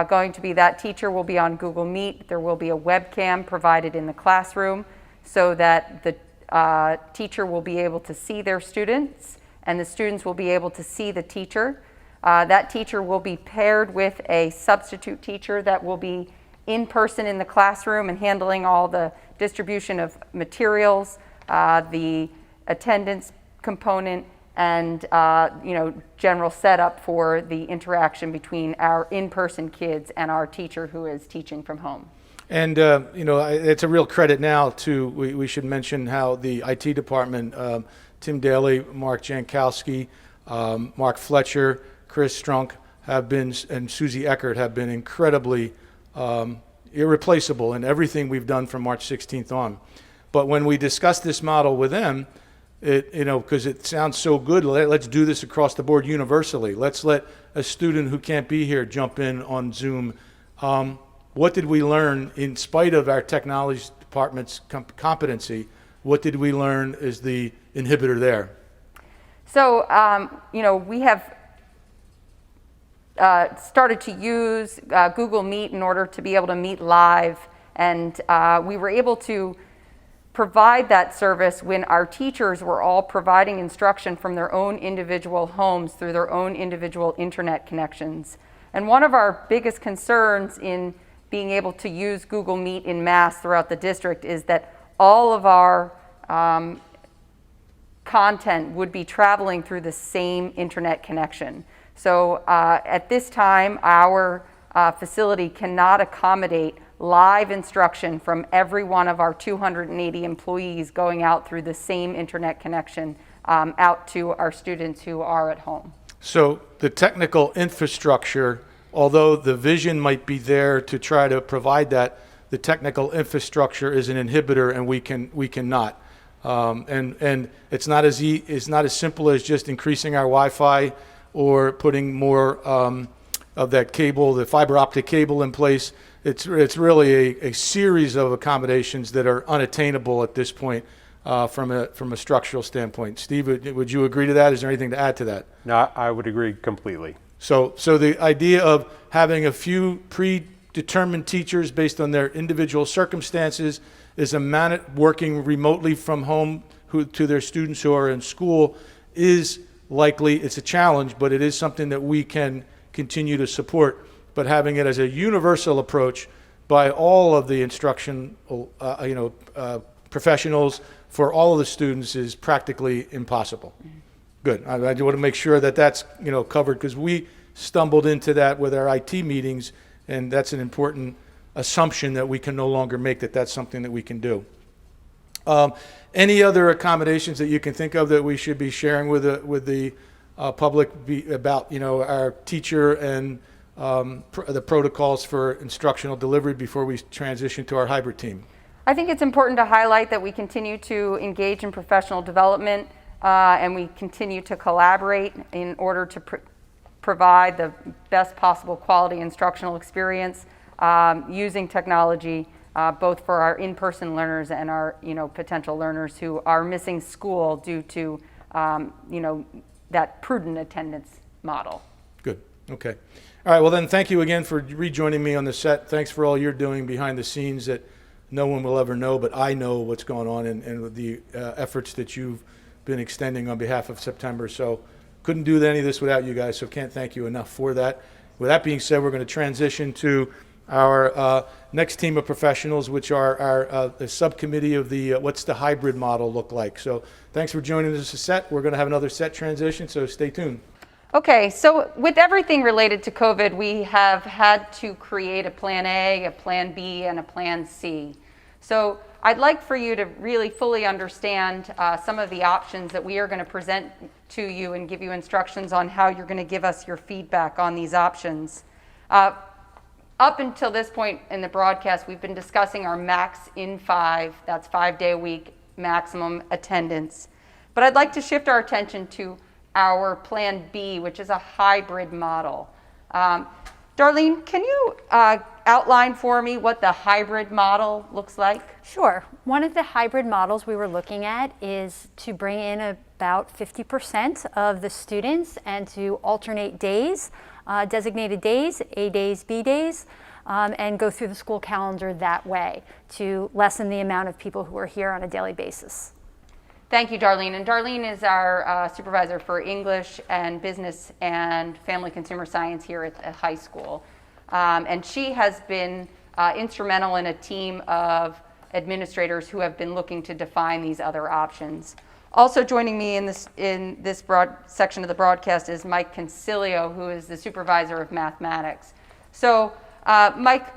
going to be that teacher will be on Google Meet. There will be a webcam provided in the classroom so that the teacher will be able to see their students and the students will be able to see the teacher. That teacher will be paired with a substitute teacher that will be in person in the classroom and handling all the distribution of materials, the attendance component, and general setup for the interaction between our in-person kids and our teacher who is teaching from home. And it's a real credit now to, we should mention how the IT department, Tim Daly, Mark Jankowski, Mark Fletcher, Chris Strunk and Susie Eckert have been incredibly irreplaceable in everything we've done from March 16th on. But when we discussed this model with them, because it sounds so good, let's do this across the board universally. Let's let a student who can't be here jump in on Zoom. What did we learn in spite of our technology department's competency? What did we learn is the inhibitor there? So, we have started to use Google Meet in order to be able to meet live, and we were able to provide that service when our teachers were all providing instruction from their own individual homes through their own individual internet connections. And one of our biggest concerns in being able to use Google Meet in mass throughout the district is that all of our content would be traveling through the same internet connection. So at this time, our facility cannot accommodate live instruction from every one of our 280 employees going out through the same internet connection out to our students who are at home. So the technical infrastructure, although the vision might be there to try to provide that, the technical infrastructure is an inhibitor, and we cannot. And it's not as simple as just increasing our Wi-Fi or putting more of that cable, the fiber optic cable in place. It's really a series of accommodations that are unattainable at this point from a structural standpoint. Steve, would you agree to that? Is there anything to add to that? No, I would agree completely. So the idea of having a few predetermined teachers based on their individual circumstances is working remotely from home to their students who are in school is likely, it's a challenge, but it is something that we can continue to support. But having it as a universal approach by all of the instruction professionals for all of the students is practically impossible. Good. I want to make sure that that's covered, because we stumbled into that with our IT meetings, and that's an important assumption that we can no longer make, that that's something that we can do. Any other accommodations that you can think of that we should be sharing with the public about our teacher and the protocols for instructional delivery before we transition to our hybrid team? I think it's important to highlight that we continue to engage in professional development and we continue to collaborate in order to provide the best possible quality instructional experience using technology both for our in-person learners and our potential learners who are missing school due to that prudent attendance model. Good. Okay. All right. Well, then, thank you again for rejoining me on the set. Thanks for all you're doing behind the scenes that no one will ever know, but I know what's going on and with the efforts that you've been extending on behalf of September. So couldn't do any of this without you guys, so can't thank you enough for that. With that being said, we're going to transition to our next team of professionals, which are the subcommittee of the what's the hybrid model look like. So thanks for joining us a set. We're going to have another set transition, so stay tuned. Okay, so with everything related to COVID, we have had to create a plan A, a plan B, and a plan C. So I'd like for you to really fully understand some of the options that we are going to present to you and give you instructions on how you're going to give us your feedback on these options. Up until this point in the broadcast, we've been discussing our max in 5, that's 5-day-a-week maximum attendance. But I'd like to shift our attention to our plan B, which is a hybrid model. Darlene, can you outline for me what the hybrid model looks like? Sure. One of the hybrid models we were looking at is to bring in about 50% of the students and to alternate days, designated days, A days, B days, and go through the school calendar that way to lessen the amount of people who are here on a daily basis. Thank you, Darlene. And Darlene is our supervisor for English and Business and Family Consumer Science here at the high school. And she has been instrumental in a team of administrators who have been looking to define these other options. Also joining me in this broad section of the broadcast is Mike Concilio, who is the supervisor of mathematics. So, Mike,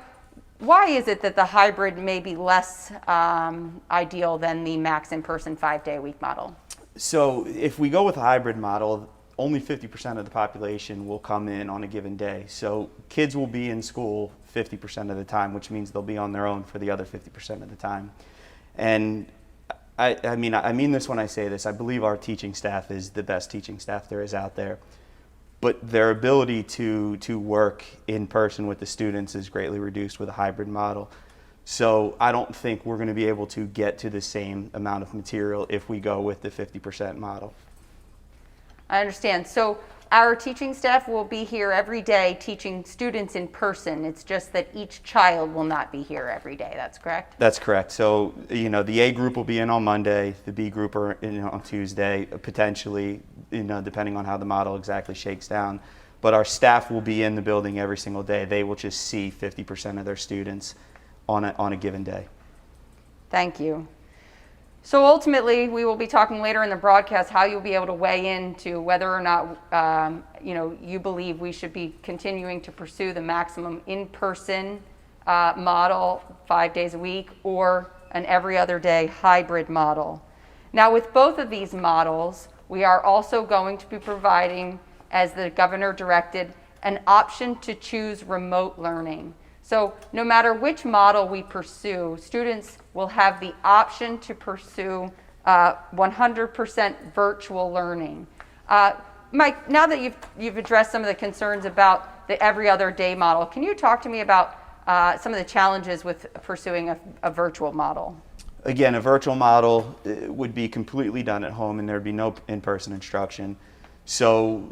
why is it that the hybrid may be less ideal than the max in-person 5-day-a-week model? So if we go with a hybrid model, only 50% of the population will come in on a given day. So kids will be in school 50% of the time, which means they'll be on their own for the other 50% of the time. And I mean this when I say this. I believe our teaching staff is the best teaching staff there is out there. But their ability to work in person with the students is greatly reduced with a hybrid model. So I don't think we're going to be able to get to the same amount of material if we go with the 50% model. I understand. So our teaching staff will be here every day teaching students in person. It's just that each child will not be here every day. That's correct? That's correct. So, the A group will be in on Monday, the B group are in on Tuesday, potentially, depending on how the model exactly shakes down. But our staff will be in the building every single day. They will just see 50% of their students on a given day. Thank you. So ultimately, we will be talking later in the broadcast how you'll be able to weigh into whether or not you believe we should be continuing to pursue the maximum in-person model 5 days a week or an every other day hybrid model. Now, with both of these models, we are also going to be providing, as the governor directed, an option to choose remote learning. So no matter which model we pursue, students will have the option to pursue 100% virtual learning. Mike, now that you've addressed some of the concerns about the every other day model, can you talk to me about some of the challenges with pursuing a virtual model? Again, a virtual model would be completely done at home and there'd be no in-person instruction. So,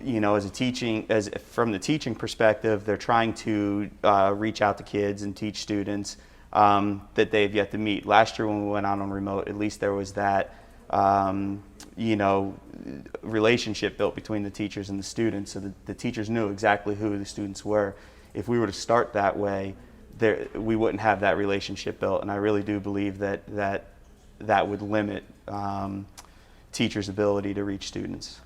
from the teaching perspective, they're trying to reach out to kids and teach students that they've yet to meet. Last year when we went out on remote, at least there was that, relationship built between the teachers and the students, so the teachers knew exactly who the students were. If we were to start that way, we wouldn't have that relationship built, and I really do believe that would limit teachers' ability to reach students.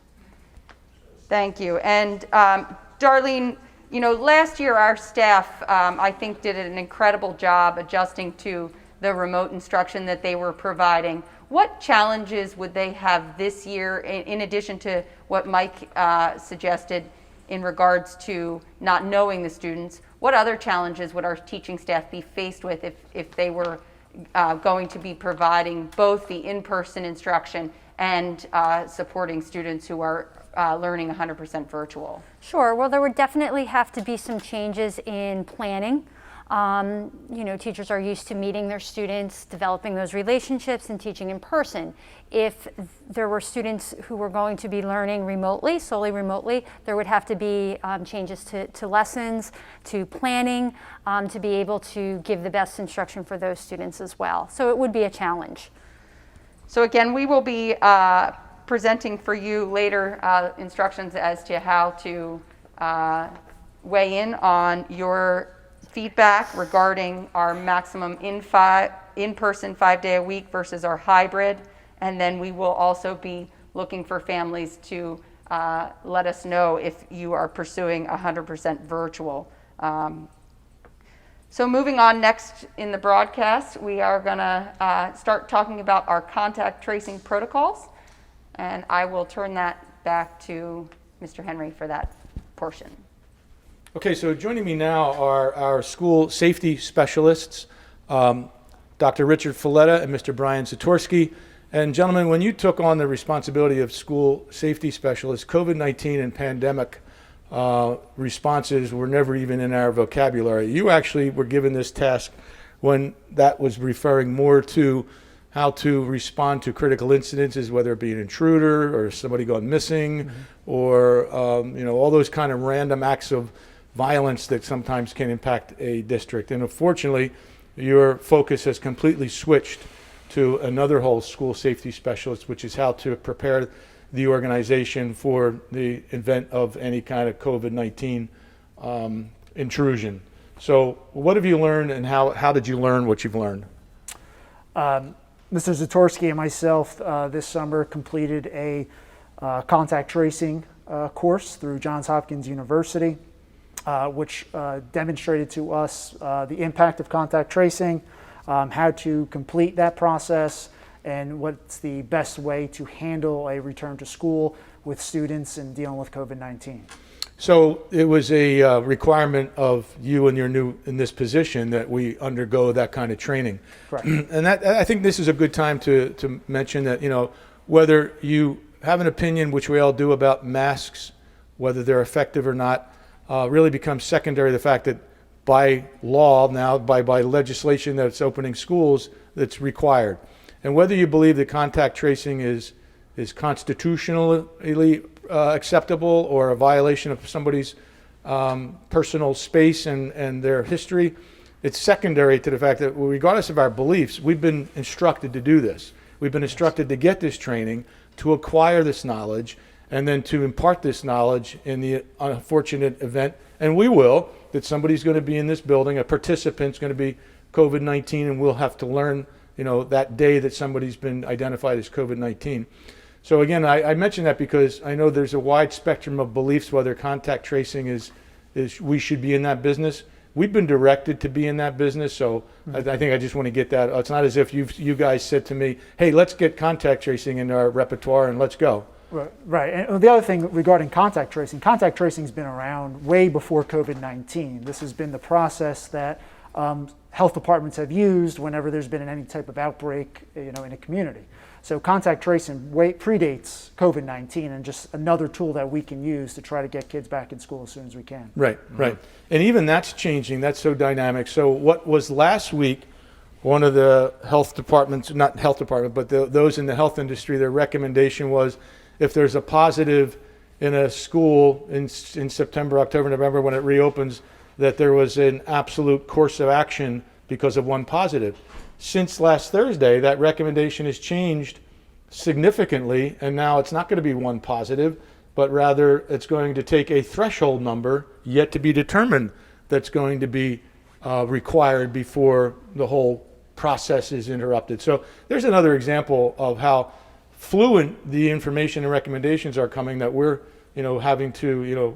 Thank you. And Darlene, last year our staff, I think, did an incredible job adjusting to the remote instruction that they were providing. What challenges would they have this year, in addition to what Mike suggested in regards to not knowing the students? What other challenges would our teaching staff be faced with if they were going to be providing both the in-person instruction and supporting students who are learning 100% virtual? Sure. Well, there would definitely have to be some changes in planning. Teachers are used to meeting their students, developing those relationships, and teaching in person. If there were students who were going to be learning remotely, solely remotely, there would have to be changes to lessons, to planning, to be able to give the best instruction for those students as well. So it would be a challenge. So again, we will be presenting for you later instructions as to how to weigh in on your feedback regarding our maximum in-person 5 day a week versus our hybrid. And then we will also be looking for families to let us know if you are pursuing 100% virtual. So moving on, next in the broadcast, we are going to start talking about our contact tracing protocols. And I will turn that back to Mr. Henry for that portion. Okay, so joining me now are our school safety specialists, Dr. Richard Folletta and Mr. Brian Zatorsky. And gentlemen, when you took on the responsibility of school safety specialists, COVID-19 and pandemic responses were never even in our vocabulary. You actually were given this task when that was referring more to how to respond to critical incidences, whether it be an intruder or somebody gone missing, or all those kind of random acts of violence that sometimes can impact a district. And unfortunately, your focus has completely switched to another whole school safety specialist, which is how to prepare the organization for the event of any kind of COVID-19 intrusion. So what have you learned, and how did you learn what you've learned? Mr. Zatorsky and myself this summer completed a contact tracing course through Johns Hopkins University, which demonstrated to us the impact of contact tracing, how to complete that process, and what's the best way to handle a return to school with students and dealing with COVID-19. So it was a requirement of you and in this position that we undergo that kind of training. Correct. And I think this is a good time to mention that, whether you have an opinion, which we all do, about masks, whether they're effective or not, really becomes secondary. The fact that by law now, by legislation that's opening schools, that's required. And whether you believe that contact tracing is constitutionally acceptable or a violation of somebody's personal space and their history, it's secondary to the fact that regardless of our beliefs, we've been instructed to do this. We've been instructed to get this training, to acquire this knowledge, and then to impart this knowledge in the unfortunate event, and we will, that somebody's going to be in this building, a participant's going to be COVID-19, and we'll have to learn, that day that somebody's been identified as COVID-19. So again, I mention that because I know there's a wide spectrum of beliefs whether contact tracing is we should be in that business. We've been directed to be in that business, so I think I just want to get that. It's not as if you guys said to me, hey, let's get contact tracing in our repertoire and let's go. Right. And the other thing regarding contact tracing's been around way before COVID-19. This has been the process that health departments have used whenever there's been any type of outbreak, in a community. So contact tracing predates COVID-19 and just another tool that we can use to try to get kids back in school as soon as we can. Right. And even that's changing. That's so dynamic. So what was last week, one of the health departments, not health department, but those in the health industry, their recommendation was if there's a positive in a school in September, October, November, when it reopens, that there was an absolute course of action because of one positive. Since last Thursday, that recommendation has changed significantly, and now it's not going to be one positive, but rather it's going to take a threshold number yet to be determined that's going to be required before the whole process is interrupted. So there's another example of how fluent the information and recommendations are coming, that we're having to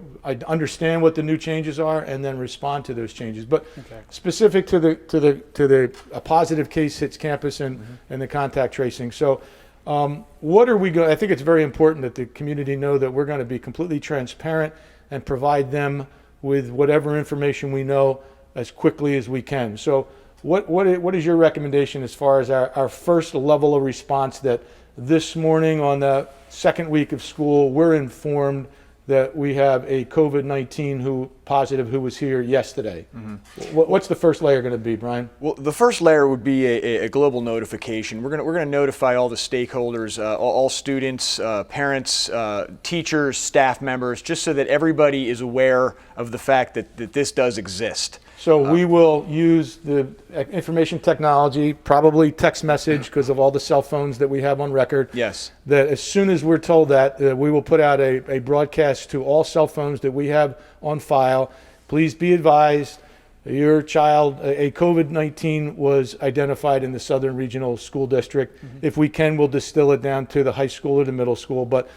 understand what the new changes are and then respond to those changes. But specific to the a positive case hits campus and the contact tracing. So what are we going? I think it's very important that the community know that we're going to be completely transparent and provide them with whatever information we know as quickly as we can. So what is your recommendation as far as our first level of response, that this morning on the second week of school, we're informed that we have a COVID-19 positive who was here yesterday? What's the first layer going to be, Brian? Well, the first layer would be a global notification. We're going to notify all the stakeholders, all students, parents, teachers, staff members, just so that everybody is aware of the fact that this does exist. So we will use the information technology, probably text message because of all the cell phones that we have on record. Yes. That as soon as we're told that, we will put out a broadcast to all cell phones that we have on file. Please be advised, your child, a COVID-19 was identified in the Southern Regional School District. If we can, we'll distill it down to the high school or the middle school, but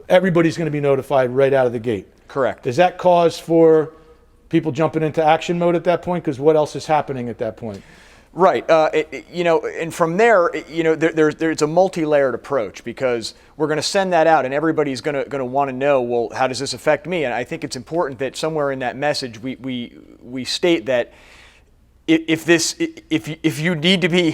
everybody's going to be notified right out of the gate. Correct. Does that cause for people jumping into action mode at that point? Because what else is happening at that point? Right. And from there, it's a multi-layered approach, because we're going to send that out and everybody's going to want to know, well, how does this affect me? And I think it's important that somewhere in that message we state that if you need to be,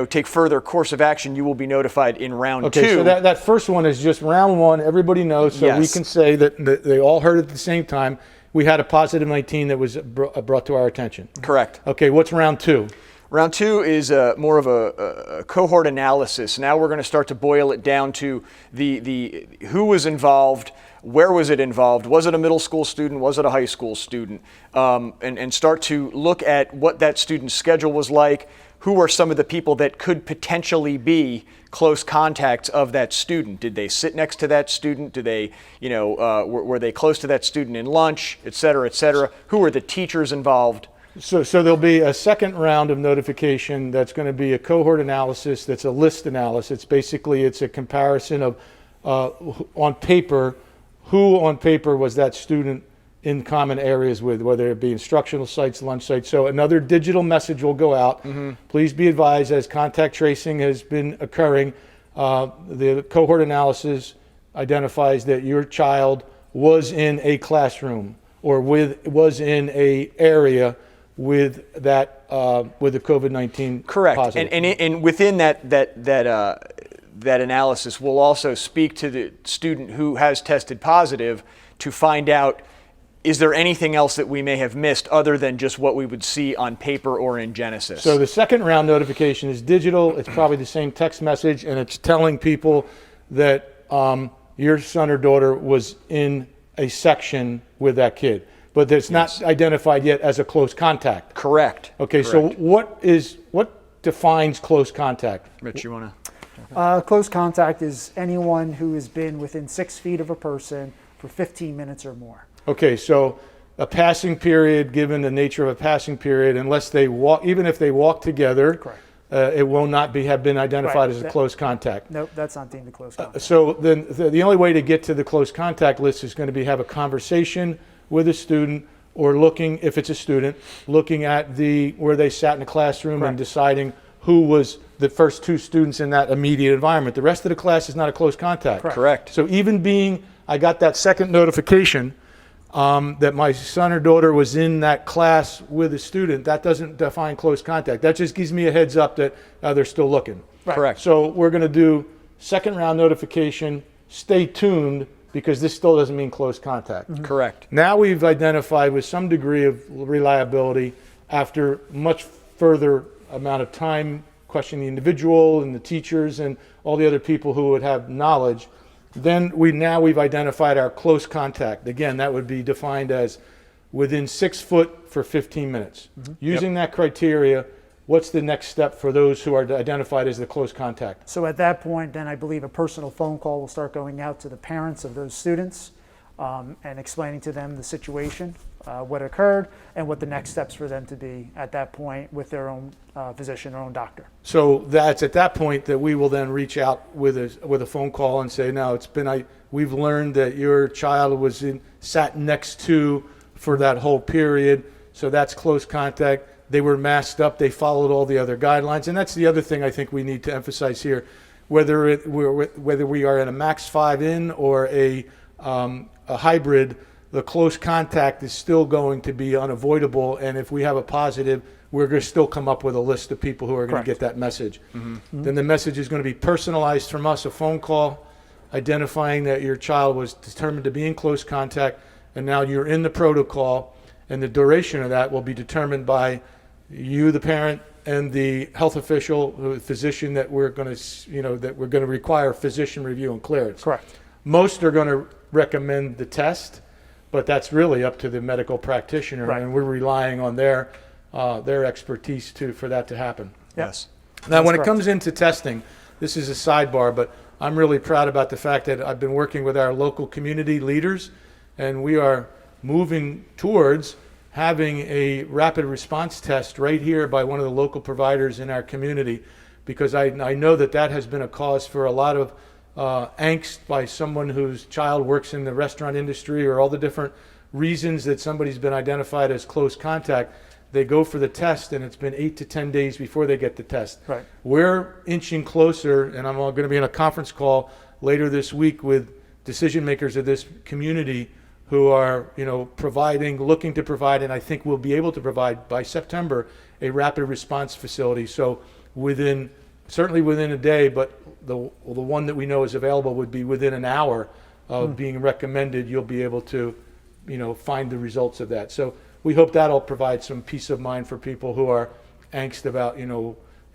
take further course of action, you will be notified in round two. Okay, so that first one is just round one. Everybody knows, so we can say that they all heard it at the same time. We had a positive 19 that was brought to our attention. Correct. Okay, what's round two? Round two is more of a cohort analysis. Now we're going to start to boil it down to the who was involved, where was it involved, was it a middle school student, was it a high school student, and start to look at what that student's schedule was like, who are some of the people that could potentially be close contacts of that student. Did they sit next to that student? Did they, were they close to that student in lunch, et cetera, et cetera? Who are the teachers involved? So there'll be a second round of notification that's going to be a cohort analysis that's a list analysis. Basically, it's a comparison of on paper, who on paper was that student in common areas with, whether it be instructional sites, lunch sites. So another digital message will go out. Please be advised, as contact tracing has been occurring, the cohort analysis identifies that your child was in a classroom or was in a area with that with the COVID-19 correct positive. And within that analysis, we'll also speak to the student who has tested positive to find out, is there anything else that we may have missed other than just what we would see on paper or in Genesis? So the second round notification is digital. It's probably the same text message, and it's telling people that your son or daughter was in a section with that kid, but it's not identified yet as a close contact. Correct. Okay, so what defines close contact? Rich, you want to? Close contact is anyone who has been within 6 feet of a person for 15 minutes or more. Okay, so a passing period, given the nature of a passing period, unless they walk, even if they walk together, Correct. It will not have been identified Right. as a close contact. Nope, that's not deemed a close contact. So then the only way to get to the close contact list is going to be have a conversation with a student, or looking, if it's a student, looking at where they sat in the classroom and Correct. deciding who was the first 2 students in that immediate environment. The rest of the class is not a close contact. Correct. So even I got that second notification that my son or daughter was in that class with a student, that doesn't define close contact. That just gives me a heads up that they're still looking. Correct. So we're going to do second round notification, stay tuned, because this still doesn't mean close contact. Correct. Now we've identified with some degree of reliability, after much further amount of time questioning the individual and the teachers and all the other people who would have knowledge, then we've identified our close contact. Again, that would be defined as within 6 foot for 15 minutes. Using that criteria, what's the next step for those who are identified as the close contact? So at that point, then I believe a personal phone call will start going out to the parents of those students and explaining to them the situation, what occurred, and what the next steps for them to be at that point with their own physician, their own doctor. So that's at that point that we will then reach out with a phone call and say, no, we've learned that your child sat next to for that whole period, so that's close contact. They were masked up, they followed all the other guidelines, and that's the other thing I think we need to emphasize here. Whether we are in a max 5 in or a hybrid, the close contact is still going to be unavoidable, and if we have a positive, we're going to still come up with a list of people who are going to get that message. Then the message is going to be personalized from us, a phone call identifying that your child was determined to be in close contact, and now you're in the protocol, and the duration of that will be determined by you, the parent, and the health official, the physician that we're going to require physician review and clearance. Correct. Most are going to recommend the test, but that's really up to the medical practitioner, Right. and we're relying on their expertise for that to happen. Yes. Now, when it correct. comes into testing, this is a sidebar, but I'm really proud about the fact that I've been working with our local community leaders, and we are moving towards having a rapid response test right here by one of the local providers in our community, because I know that has been a cause for a lot of angst by someone whose child works in the restaurant industry, or all the different reasons that somebody's been identified as close contact. They go for the test, and it's been 8 to 10 days before they get the test. Right. We're inching closer, and I'm going to be in a conference call later this week with decision makers of this community who are, looking to provide, and I think we'll be able to provide by September, a rapid response facility. So certainly within a day, but the one that we know is available would be within an hour of being recommended. You'll be able to, find the results of that. So we hope that'll provide some peace of mind for people who are angst about,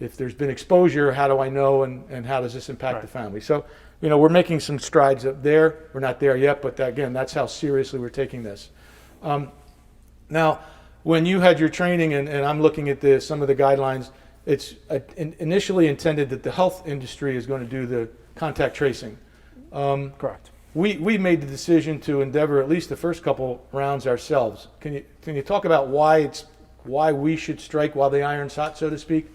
if there's been exposure, how do I know, and how does this impact the family? So, we're making some strides up there. We're not there yet, but again, that's how seriously we're taking this. Now, when you had your training, and I'm looking at some of the guidelines, it's initially intended that the health industry is going to do the contact tracing. Correct. We made the decision to endeavor at least the first couple rounds ourselves. Can you talk about why we should strike while the iron's hot, so to speak?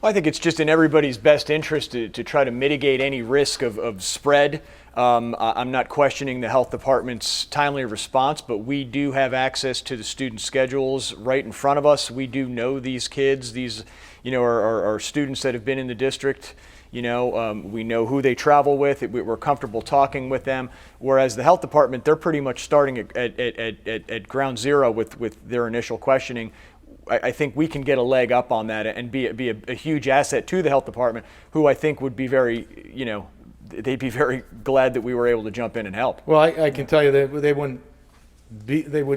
Well, I think it's just in everybody's best interest to try to mitigate any risk of spread. I'm not questioning the health department's timely response, but we do have access to the student schedules right in front of us. We do know these kids. These, are students that have been in the district. We know who they travel with. We're comfortable talking with them. Whereas the health department, they're pretty much starting at ground zero with their initial questioning. I think we can get a leg up on that and be a huge asset to the health department, who I think would be very, they'd be very glad that we were able to jump in and help. Well, I can tell you that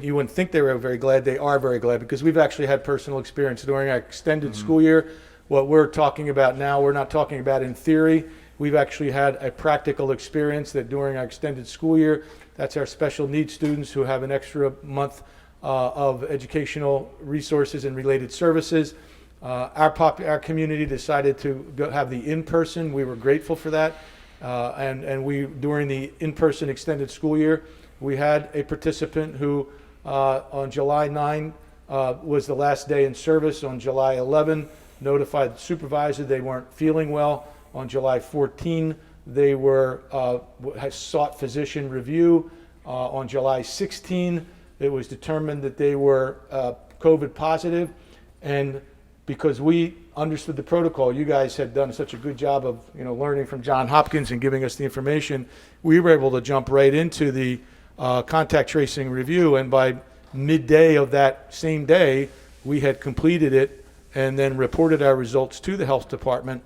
you wouldn't think they were very glad. They are very glad, because we've actually had personal experience during our extended school year. What we're talking about now, we're not talking about in theory. We've actually had a practical experience that during our extended school year, that's our special needs students who have an extra month of educational resources and related services. Our community decided to have the in-person. We were grateful for that. And we, during the in-person extended school year, we had a participant who on July 9 was the last day in service. On July 11, notified the supervisor they weren't feeling well. On July 14, they sought physician review. On July 16, it was determined that they were COVID positive. And because we understood the protocol, you guys had done such a good job of learning from Johns Hopkins and giving us the information, we were able to jump right into the contact tracing review. And by midday of that same day, we had completed it and then reported our results to the health department,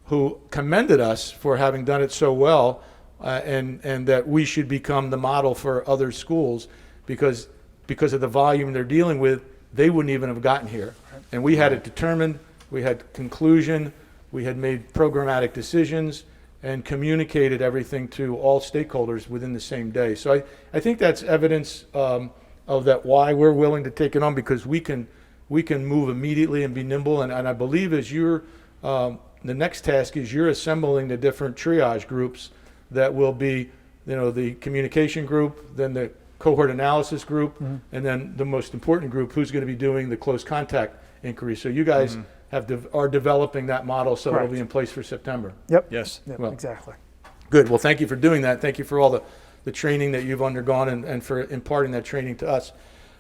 who commended us for having done it so well, and that we should become the model for other schools because of the volume they're dealing with, they wouldn't even have gotten here. And we had it determined, we had conclusion, we had made programmatic decisions and communicated everything to all stakeholders within the same day. So I think that's evidence of that, why we're willing to take it on, because we can move immediately and be nimble. And I believe as you're, the next task is you're assembling the different triage groups that will be, the communication group, then the cohort analysis group, and then the most important group, who's going to be doing the close contact inquiry. So you guys are developing that model, so it'll be in place for September. Yep. Yes. Yep, Well, exactly. Good. Well, thank you for doing that. Thank you for all the training that you've undergone and for imparting that training to us.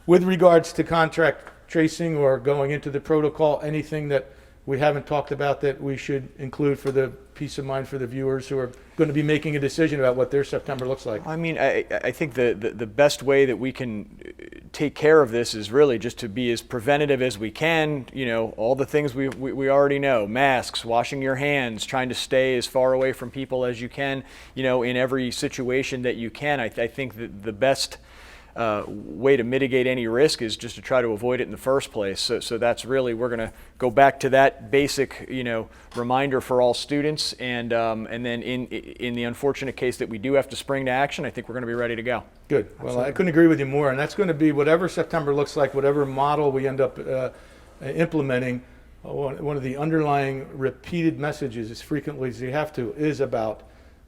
With regards to contract tracing or going into the protocol, anything that we haven't talked about that we should include for the peace of mind for the viewers who are going to be making a decision about what their September looks like? I mean, I think the best way that we can take care of this is really just to be as preventative as we can. All the things we already know: masks, washing your hands, trying to stay as far away from people as you can. In every situation that you can. I think that the best way to mitigate any risk is just to try to avoid it in the first place. So that's really, we're going to go back to that basic, reminder for all students, and then in the unfortunate case that we do have to spring to action, I think we're going to be ready to go. Good. Well, I couldn't agree with you more, and that's going to be whatever September looks like, whatever model we end up implementing. One of the underlying repeated messages as frequently as you have to is about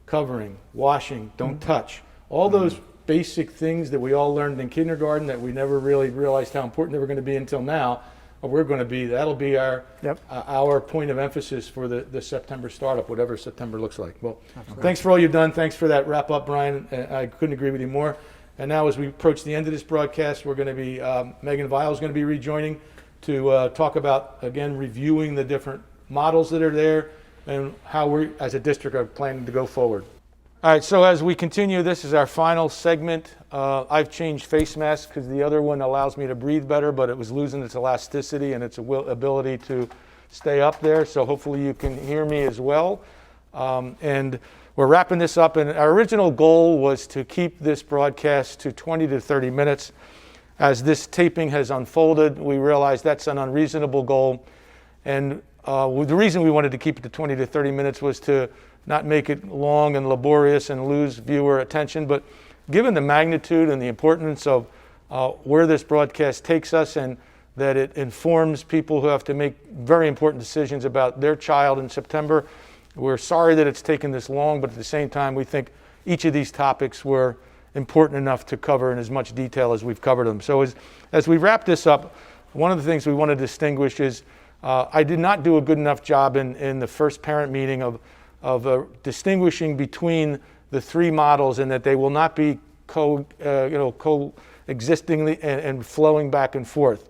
covering, washing, don't touch. All those basic things that we all learned in kindergarten that we never really realized how important they were going to be until now. That'll be our point of emphasis for the September startup, whatever September looks like. Well, thanks for all you've done. Thanks for that wrap up, Brian. I couldn't agree with you more. And now as we approach the end of this broadcast, we're going to be, Megan Weil is going to be rejoining to talk about, again, reviewing the different models that are there and how we as a district are planning to go forward. All right, so as we continue, this is our final segment. I've changed face masks because the other one allows me to breathe better, but it was losing its elasticity and its ability to stay up there. So hopefully you can hear me as well. And we're wrapping this up. And our original goal was to keep this broadcast to 20 to 30 minutes. As this taping has unfolded, we realized that's an unreasonable goal. And the reason we wanted to keep it to 20 to 30 minutes was to not make it long and laborious and lose viewer attention, but given the magnitude and the importance of where this broadcast takes us, and that it informs people who have to make very important decisions about their child in September, we're sorry that it's taken this long, but at the same time, we think each of these topics were important enough to cover in as much detail as we've covered them. So as we wrap this up, one of the things we want to distinguish is I did not do a good enough job in the first parent meeting of distinguishing between the three models, and that they will not be coexisting and flowing back and forth.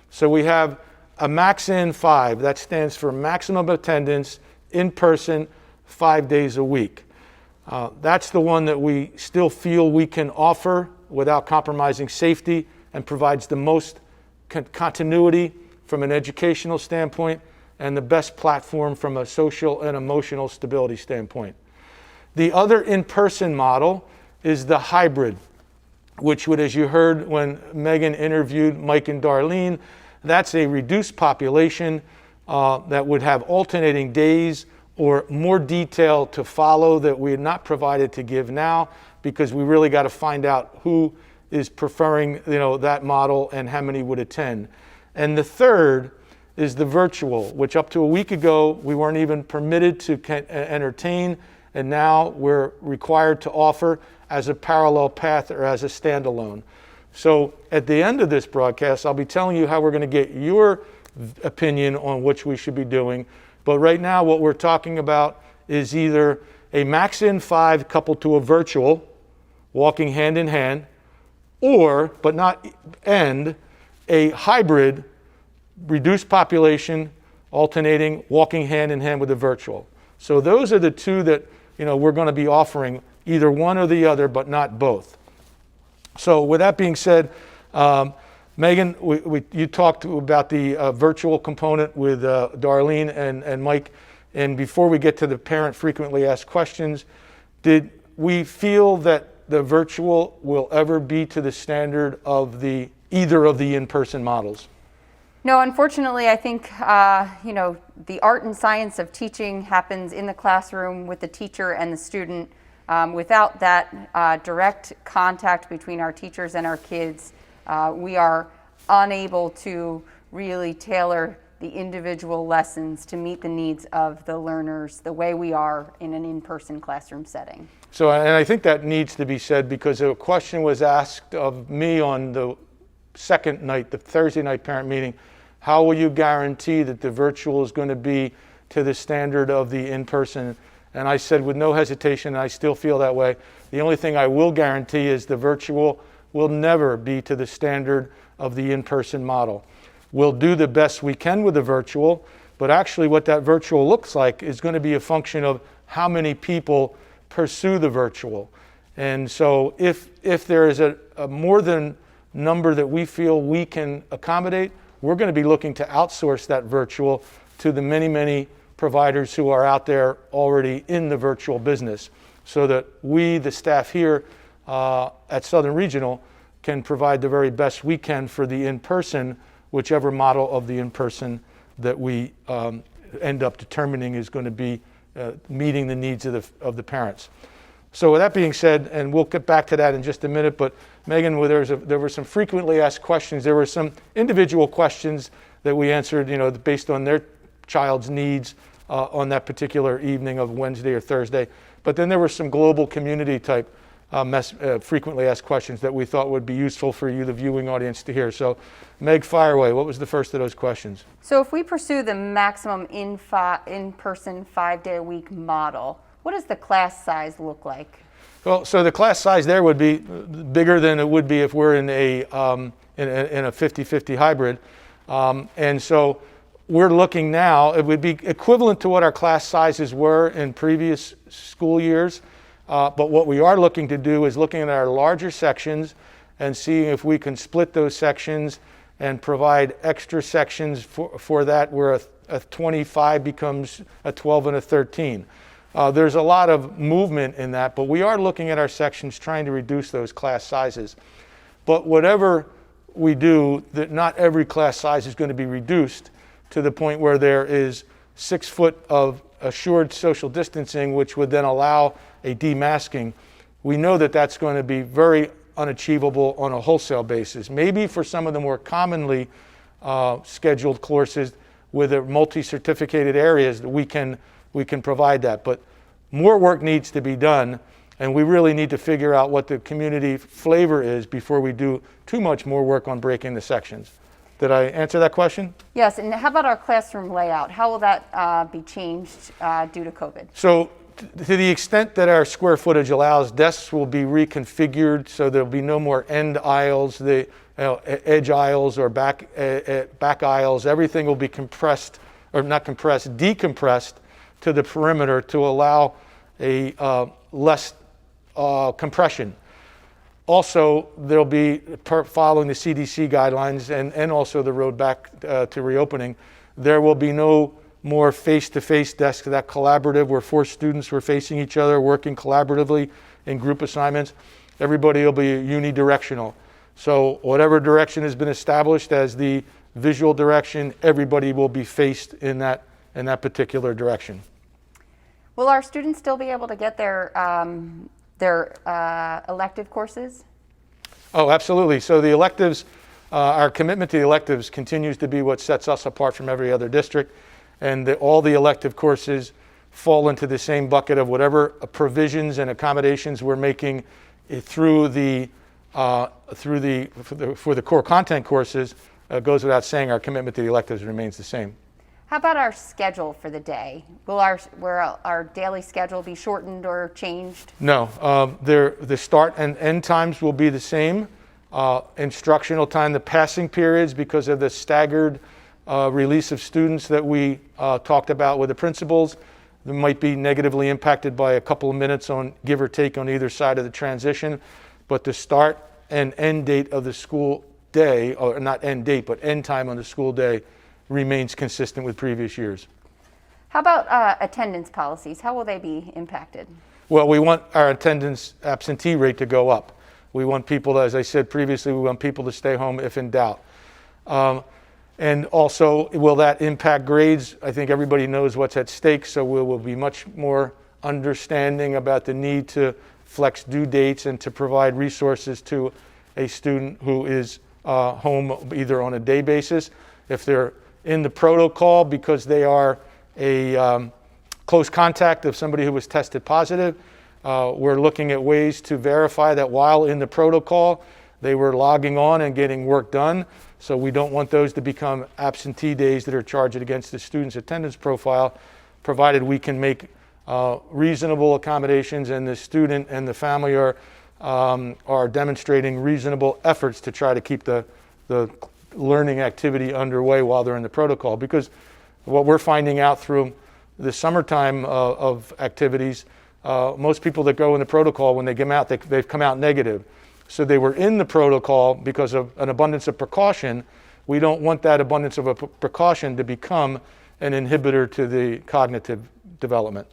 So we have a max-in 5. That stands for maximum attendance in person 5 days a week. That's the one that we still feel we can offer without compromising safety and provides the most continuity from an educational standpoint and the best platform from a social and emotional stability standpoint. The other in-person model is the hybrid, which would, as you heard when Megan interviewed Mike and Darlene, that's a reduced population that would have alternating days or more detail to follow that we're not provided to give now, because we really got to find out who is preferring that model and how many would attend. And the third is the virtual, which up to a week ago we weren't even permitted to entertain, and now we're required to offer as a parallel path or as a standalone. So at the end of this broadcast, I'll be telling you how we're going to get your opinion on which we should be doing. But right now what we're talking about is either a max in 5 coupled to a virtual, walking hand in hand, or, but not end, a hybrid, reduced population, alternating, walking hand in hand with a virtual. So those are the two that we're going to be offering, either one or the other, but not both. So with that being said, Megan, you talked about the virtual component with Darlene and Mike, and before we get to the parent frequently asked questions, did we feel that the virtual will ever be to the standard of either of the in-person models? No, unfortunately, I think the art and science of teaching happens in the classroom with the teacher and the student. Without that direct contact between our teachers and our kids, we are unable to really tailor the individual lessons to meet the needs of the learners the way we are in an in-person classroom setting. So, and I think that needs to be said, because a question was asked of me on the second night, the Thursday night parent meeting: how will you guarantee that the virtual is going to be to the standard of the in-person? And I said with no hesitation, and I still feel that way, the only thing I will guarantee is the virtual will never be to the standard of the in-person model. We'll do the best we can with the virtual, but actually what that virtual looks like is going to be a function of how many people pursue the virtual. And so if there is a more than number that we feel we can accommodate, we're going to be looking to outsource that virtual to the many, many providers who are out there already in the virtual business, so that we, the staff here at Southern Regional, can provide the very best we can for the in-person, whichever model of the in-person that we end up determining is going to be meeting the needs of the parents. So with that being said, and we'll get back to that in just a minute, but Megan, there were some frequently asked questions. There were some individual questions that we answered, based on their child's needs on that particular evening of Wednesday or Thursday. But then there were some global community type frequently asked questions that we thought would be useful for you, the viewing audience, to hear. So Meg, fire away. What was the first of those questions? So if we pursue the maximum in-person 5-day-a-week model, what does the class size look like? Well, so the class size there would be bigger than it would be if we're in a 50-50 hybrid. And so we're looking now, it would be equivalent to what our class sizes were in previous school years. But what we are looking to do is looking at our larger sections and seeing if we can split those sections and provide extra sections for that, where a 25 becomes a 12 and a 13. There's a lot of movement in that, but we are looking at our sections trying to reduce those class sizes. But whatever we do, that not every class size is going to be reduced to the point where there is 6 foot of assured social distancing, which would then allow a demasking. We know that that's going to be very unachievable on a wholesale basis. Maybe for some of the more commonly scheduled courses with multi-certificated areas, we can provide that. But more work needs to be done, and we really need to figure out what the community flavor is before we do too much more work on breaking the sections. Did I answer that question? Yes, and how about our classroom layout? How will that be changed due to COVID? So to the extent that our square footage allows, desks will be reconfigured, so there'll be no more end aisles, edge aisles or back aisles. Everything will be compressed, or not compressed, decompressed to the perimeter to allow a less compression. Also, there'll be, following the CDC guidelines and also the road back to reopening, there will be no more face-to-face desks, that collaborative where 4 students were facing each other, working collaboratively in group assignments. Everybody will be unidirectional. So whatever direction has been established as the visual direction, everybody will be faced in that particular direction. Will our students still be able to get their elective courses? Oh, absolutely. So the electives, our commitment to the electives continues to be what sets us apart from every other district. And all the elective courses fall into the same bucket of whatever provisions and accommodations we're making for the core content courses. Goes without saying, our commitment to the electives remains the same. How about our schedule for the day? Will our daily schedule be shortened or changed? No, the start and end times will be the same. Instructional time, the passing periods, because of the staggered release of students that we talked about with the principals, that might be negatively impacted by a couple of minutes on give or take on either side of the transition. But the start and end date of the school day, or not end date, but end time on the school day, remains consistent with previous years. How about attendance policies? How will they be impacted? Well, we want our attendance absentee rate to go up. We want people, as I said previously, we want people to stay home if in doubt. And also, will that impact grades? I think everybody knows what's at stake, so we will be much more understanding about the need to flex due dates and to provide resources to a student who is home either on a day basis. If they're in the protocol because they are a close contact of somebody who was tested positive, we're looking at ways to verify that while in the protocol, they were logging on and getting work done. So we don't want those to become absentee days that are charged against the student's attendance profile, provided we can make reasonable accommodations and the student and the family are demonstrating reasonable efforts to try to keep the learning activity underway while they're in the protocol. Because what we're finding out through the summertime of activities, most people that go in the protocol, when they come out, they've come out negative. So they were in the protocol because of an abundance of precaution. We don't want that abundance of a precaution to become an inhibitor to the cognitive development.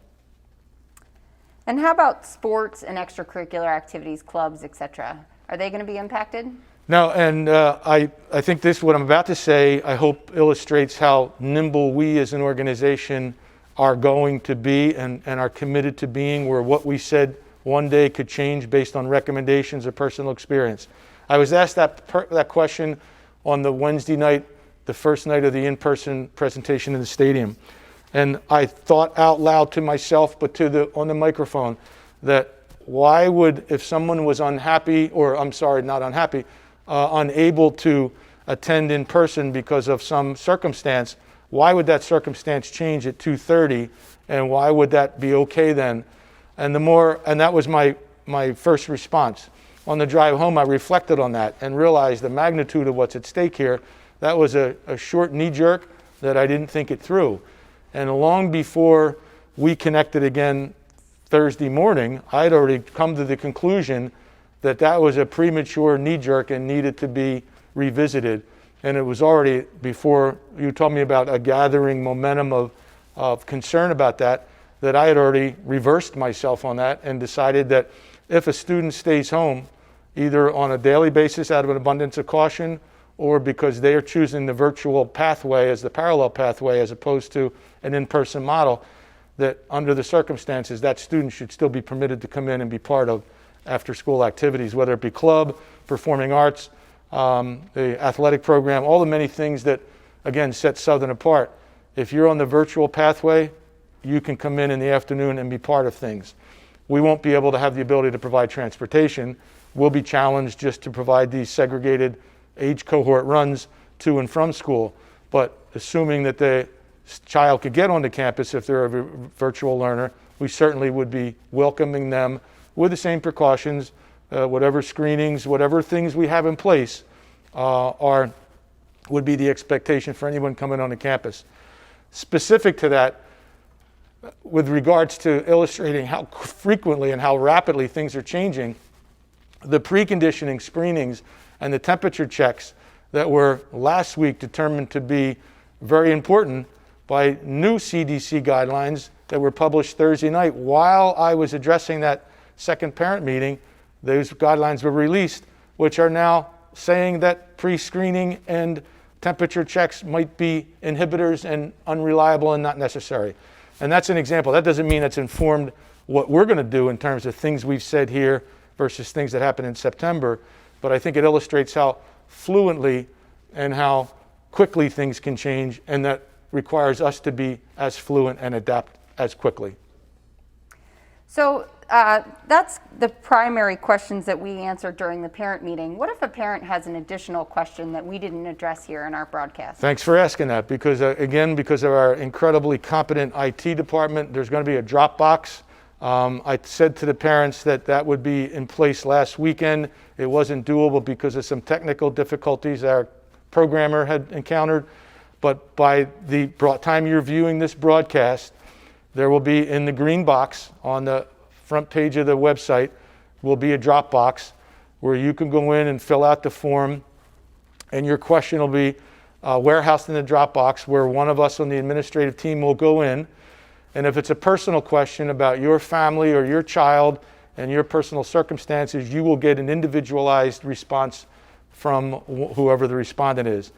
And how about sports and extracurricular activities, clubs, etc.? Are they going to be impacted? No, and I think what I'm about to say, I hope illustrates how nimble we as an organization are going to be and are committed to being, where what we said one day could change based on recommendations or personal experience. I was asked that question on the Wednesday night, the first night of the in-person presentation in the stadium. And I thought out loud to myself, but on the microphone, that why would, if someone was unhappy, or I'm sorry, not unhappy, unable to attend in person because of some circumstance, why would that circumstance change at 2:30, and why would that be okay then? And that was my first response. On the drive home, I reflected on that and realized the magnitude of what's at stake here. That was a short knee jerk that I didn't think it through. And long before we connected again Thursday morning, I had already come to the conclusion that that was a premature knee jerk and needed to be revisited. And it was already before you told me about a gathering momentum of concern about that I had already reversed myself on that and decided that if a student stays home, either on a daily basis out of an abundance of caution, or because they are choosing the virtual pathway as the parallel pathway as opposed to an in-person model, that under the circumstances, that student should still be permitted to come in and be part of after-school activities, whether it be club, performing arts, the athletic program, all the many things that, again, set Southern apart. If you're on the virtual pathway, you can come in the afternoon and be part of things. We won't be able to have the ability to provide transportation. We'll be challenged just to provide these segregated age cohort runs to and from school. But assuming that the child could get onto campus if they're a virtual learner, we certainly would be welcoming them with the same precautions, whatever screenings, whatever things we have in place would be the expectation for anyone coming onto campus. Specific to that, with regards to illustrating how frequently and how rapidly things are changing, the preconditioning screenings and the temperature checks that were last week determined to be very important by new CDC guidelines that were published Thursday night. While I was addressing that second parent meeting, those guidelines were released, which are now saying that pre-screening and temperature checks might be inhibitors and unreliable and not necessary. And that's an example. That doesn't mean it's informed what we're going to do in terms of things we've said here versus things that happened in September. But I think it illustrates how fluently and how quickly things can change, and that requires us to be as fluent and adapt as quickly. So that's the primary questions that we answered during the parent meeting. What if a parent has an additional question that we didn't address here in our broadcast? Thanks for asking that, because again, because of our incredibly competent IT department, there's going to be a Dropbox. I said to the parents that that would be in place last weekend. It wasn't doable because of some technical difficulties our programmer had encountered. But by the time you're viewing this broadcast, there will be in the green box on the front page of the website will be a Dropbox where you can go in and fill out the form, and your question will be warehoused in the Dropbox, where one of us on the administrative team will go in. And if it's a personal question about your family or your child and your personal circumstances, you will get an individualized response from whoever the respondent is.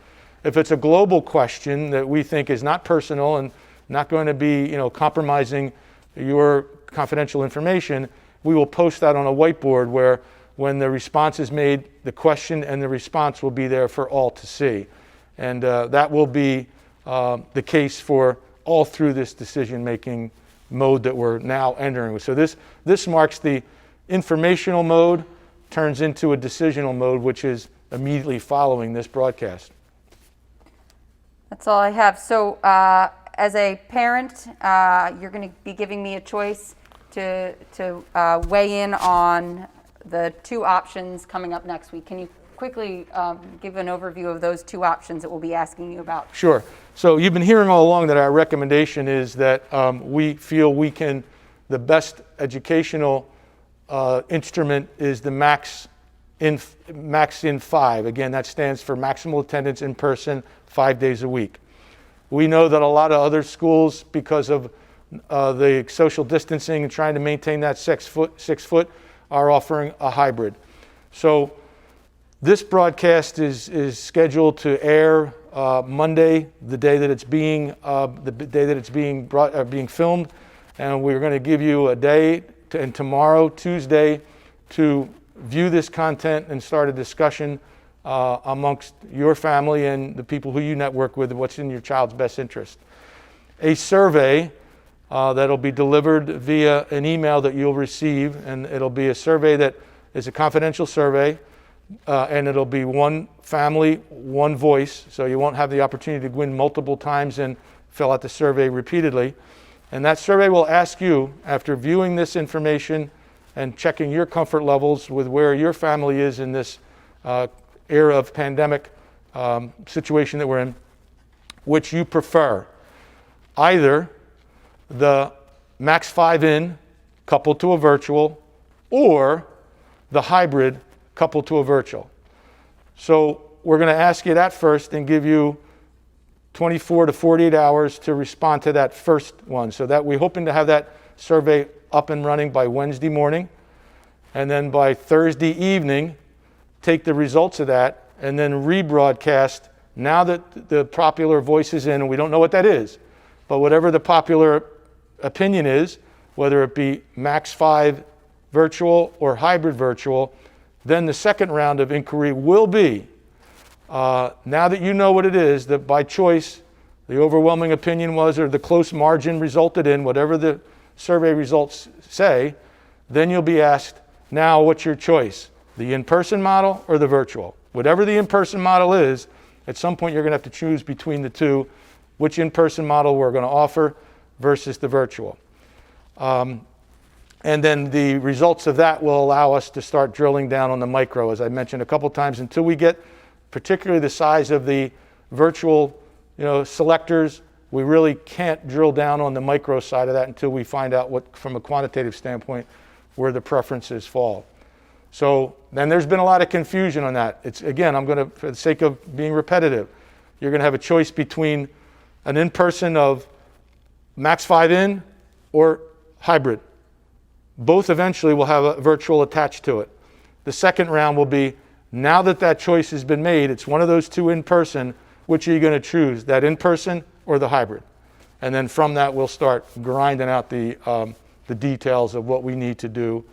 If it's a global question that we think is not personal and not going to be, compromising your confidential information, we will post that on a whiteboard where when the response is made, the question and the response will be there for all to see. And that will be the case for all through this decision-making mode that we're now entering. So this marks the informational mode turns into a decisional mode, which is immediately following this broadcast. That's all I have. So as a parent, you're going to be giving me a choice to weigh in on the two options coming up next week. Can you quickly give an overview of those two options that we'll be asking you about? Sure. So you've been hearing all along that our recommendation is that we feel the best educational instrument is the Max in 5. Again, that stands for maximal attendance in person 5 days a week. We know that a lot of other schools, because of the social distancing and trying to maintain that 6 foot, are offering a hybrid. So this broadcast is scheduled to air Monday, the day that it's being being filmed, and we're going to give you a day and tomorrow, Tuesday, to view this content and start a discussion amongst your family and the people who you network with, what's in your child's best interest. A survey that'll be delivered via an email that you'll receive, and it'll be a survey that is a confidential survey, and it'll be one family, one voice, so you won't have the opportunity to go in multiple times and fill out the survey repeatedly. And that survey will ask you, after viewing this information and checking your comfort levels with where your family is in this era of pandemic situation that we're in, which you prefer. Either the Max 5 in coupled to a virtual, or the hybrid coupled to a virtual. So we're going to ask you that first and give you 24 to 48 hours to respond to that first one. So that we're hoping to have that survey up and running by Wednesday morning, and then by Thursday evening, take the results of that and then rebroadcast. Now that the popular voice is in, and we don't know what that is, but whatever the popular opinion is, whether it be Max 5 virtual or hybrid virtual, then the second round of inquiry will be, now that you know what it is, that by choice, the overwhelming opinion was, or the close margin resulted in, whatever the survey results say, then you'll be asked, now what's your choice? The in-person model or the virtual? Whatever the in-person model is, at some point you're going to have to choose between the two, which in-person model we're going to offer versus the virtual. And then the results of that will allow us to start drilling down on the micro, as I mentioned a couple times, until we get particularly the size of the virtual selectors. We really can't drill down on the micro side of that until we find out what, from a quantitative standpoint, where the preferences fall. So then there's been a lot of confusion on that. It's, again, I'm going to, for the sake of being repetitive, you're going to have a choice between an in-person of Max 5 in or hybrid. Both eventually will have a virtual attached to it. The second round will be, now that that choice has been made, it's one of those two in-person, which are you going to choose, that in-person or the hybrid? And then from that, we'll start grinding out the details of what we need to do.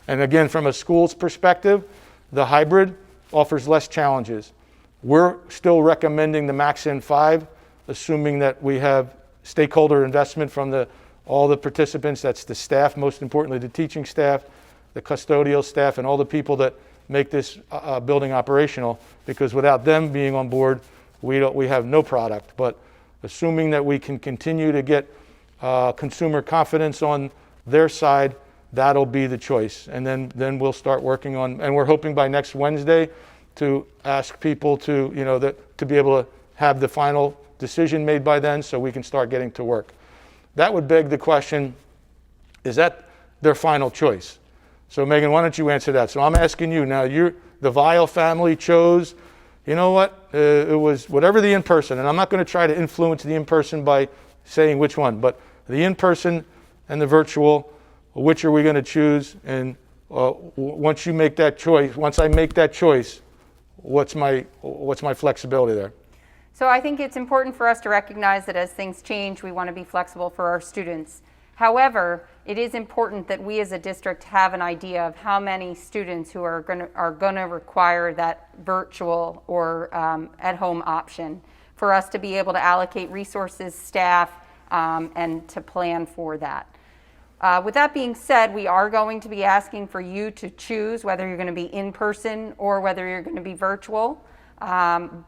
And again, from a school's perspective, the hybrid offers less challenges. We're still recommending the Max N5, assuming that we have stakeholder investment from all the participants. That's the staff, most importantly the teaching staff, the custodial staff, and all the people that make this building operational, because without them being on board, we have no product. But assuming that we can continue to get consumer confidence on their side, that'll be the choice. And then we'll start working on, and we're hoping by next Wednesday to ask people to, to be able to have the final decision made by then so we can start getting to work. That would beg the question, is that their final choice? So Megan, why don't you answer that? So I'm asking you now, the Vial family chose, you know what, it was whatever the in-person, and I'm not going to try to influence the in-person by saying which one, but the in-person and the virtual, which are we going to choose? And once you make that choice, once I make that choice, what's my flexibility there? So I think it's important for us to recognize that as things change, we want to be flexible for our students. However, it is important that we as a district have an idea of how many students who are going to require that virtual or at-home option for us to be able to allocate resources, staff, and to plan for that. With that being said, we are going to be asking for you to choose whether you're going to be in person or whether you're going to be virtual,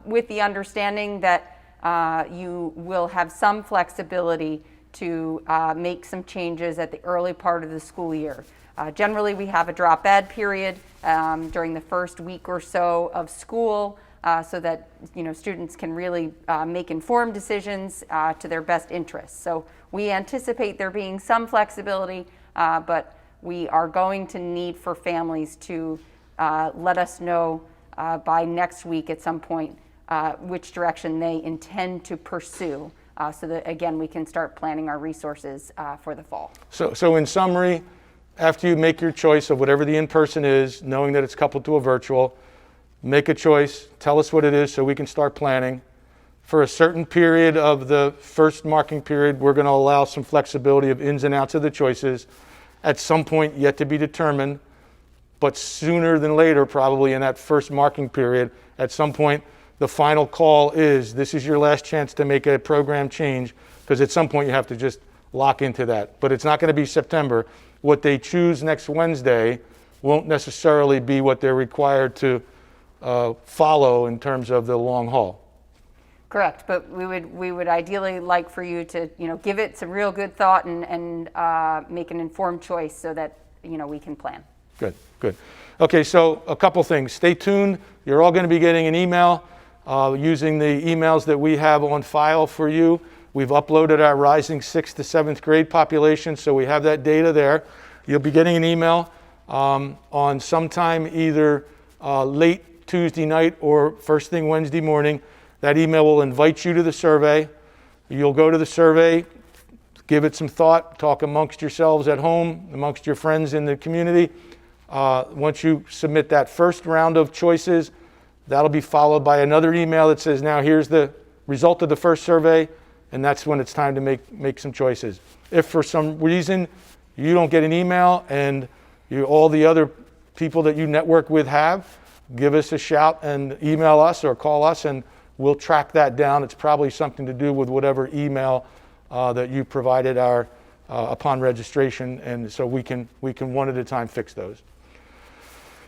with the understanding that you will have some flexibility to make some changes at the early part of the school year. Generally, we have a drop ed period during the first week or so of school, so that students can really make informed decisions to their best interests. So we anticipate there being some flexibility, but we are going to need for families to let us know by next week at some point which direction they intend to pursue, so that again we can start planning our resources for the fall. So in summary, after you make your choice of whatever the in-person is, knowing that it's coupled to a virtual, make a choice, tell us what it is so we can start planning. For a certain period of the first marking period, we're going to allow some flexibility of ins and outs of the choices. At some point, yet to be determined, but sooner than later, probably in that first marking period, at some point, the final call is, this is your last chance to make a program change, because at some point you have to just lock into that. But it's not going to be September. What they choose next Wednesday won't necessarily be what they're required to follow in terms of the long haul. Correct, but we would ideally like for you to give it some real good thought and make an informed choice so that we can plan. Good. Okay, so a couple things. Stay tuned. You're all going to be getting an email using the emails that we have on file for you. We've uploaded our rising 6th to 7th grade population, so we have that data there. You'll be getting an email on sometime either late Tuesday night or first thing Wednesday morning. That email will invite you to the survey. You'll go to the survey, give it some thought, talk amongst yourselves at home, amongst your friends in the community. Once you submit that first round of choices, that'll be followed by another email that says, now here's the result of the first survey, and that's when it's time to make some choices. If for some reason you don't get an email and all the other people that you network with have, give us a shout and email us or call us, and we'll track that down. It's probably something to do with whatever email that you provided upon registration, and so we can one at a time fix those.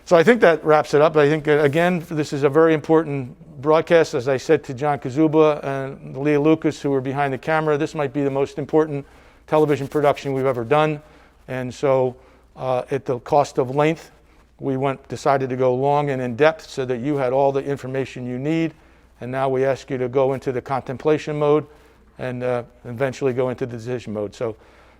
So I think that wraps it up. I think, again, this is a very important broadcast. As I said to John Kazuba and Leah Lucas, who were behind the camera, this might be the most important television production we've ever done. And so at the cost of length, we decided to go long and in depth so that you had all the information you need. And now we ask you to go into the contemplation mode and eventually go into the decision mode. So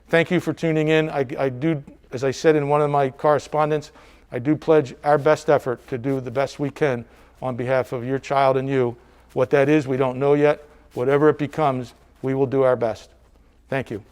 thank you for tuning in. I do, as I said in one of my correspondence, I do pledge our best effort to do the best we can on behalf of your child and you. What that is, we don't know yet. Whatever it becomes, we will do our best. Thank you.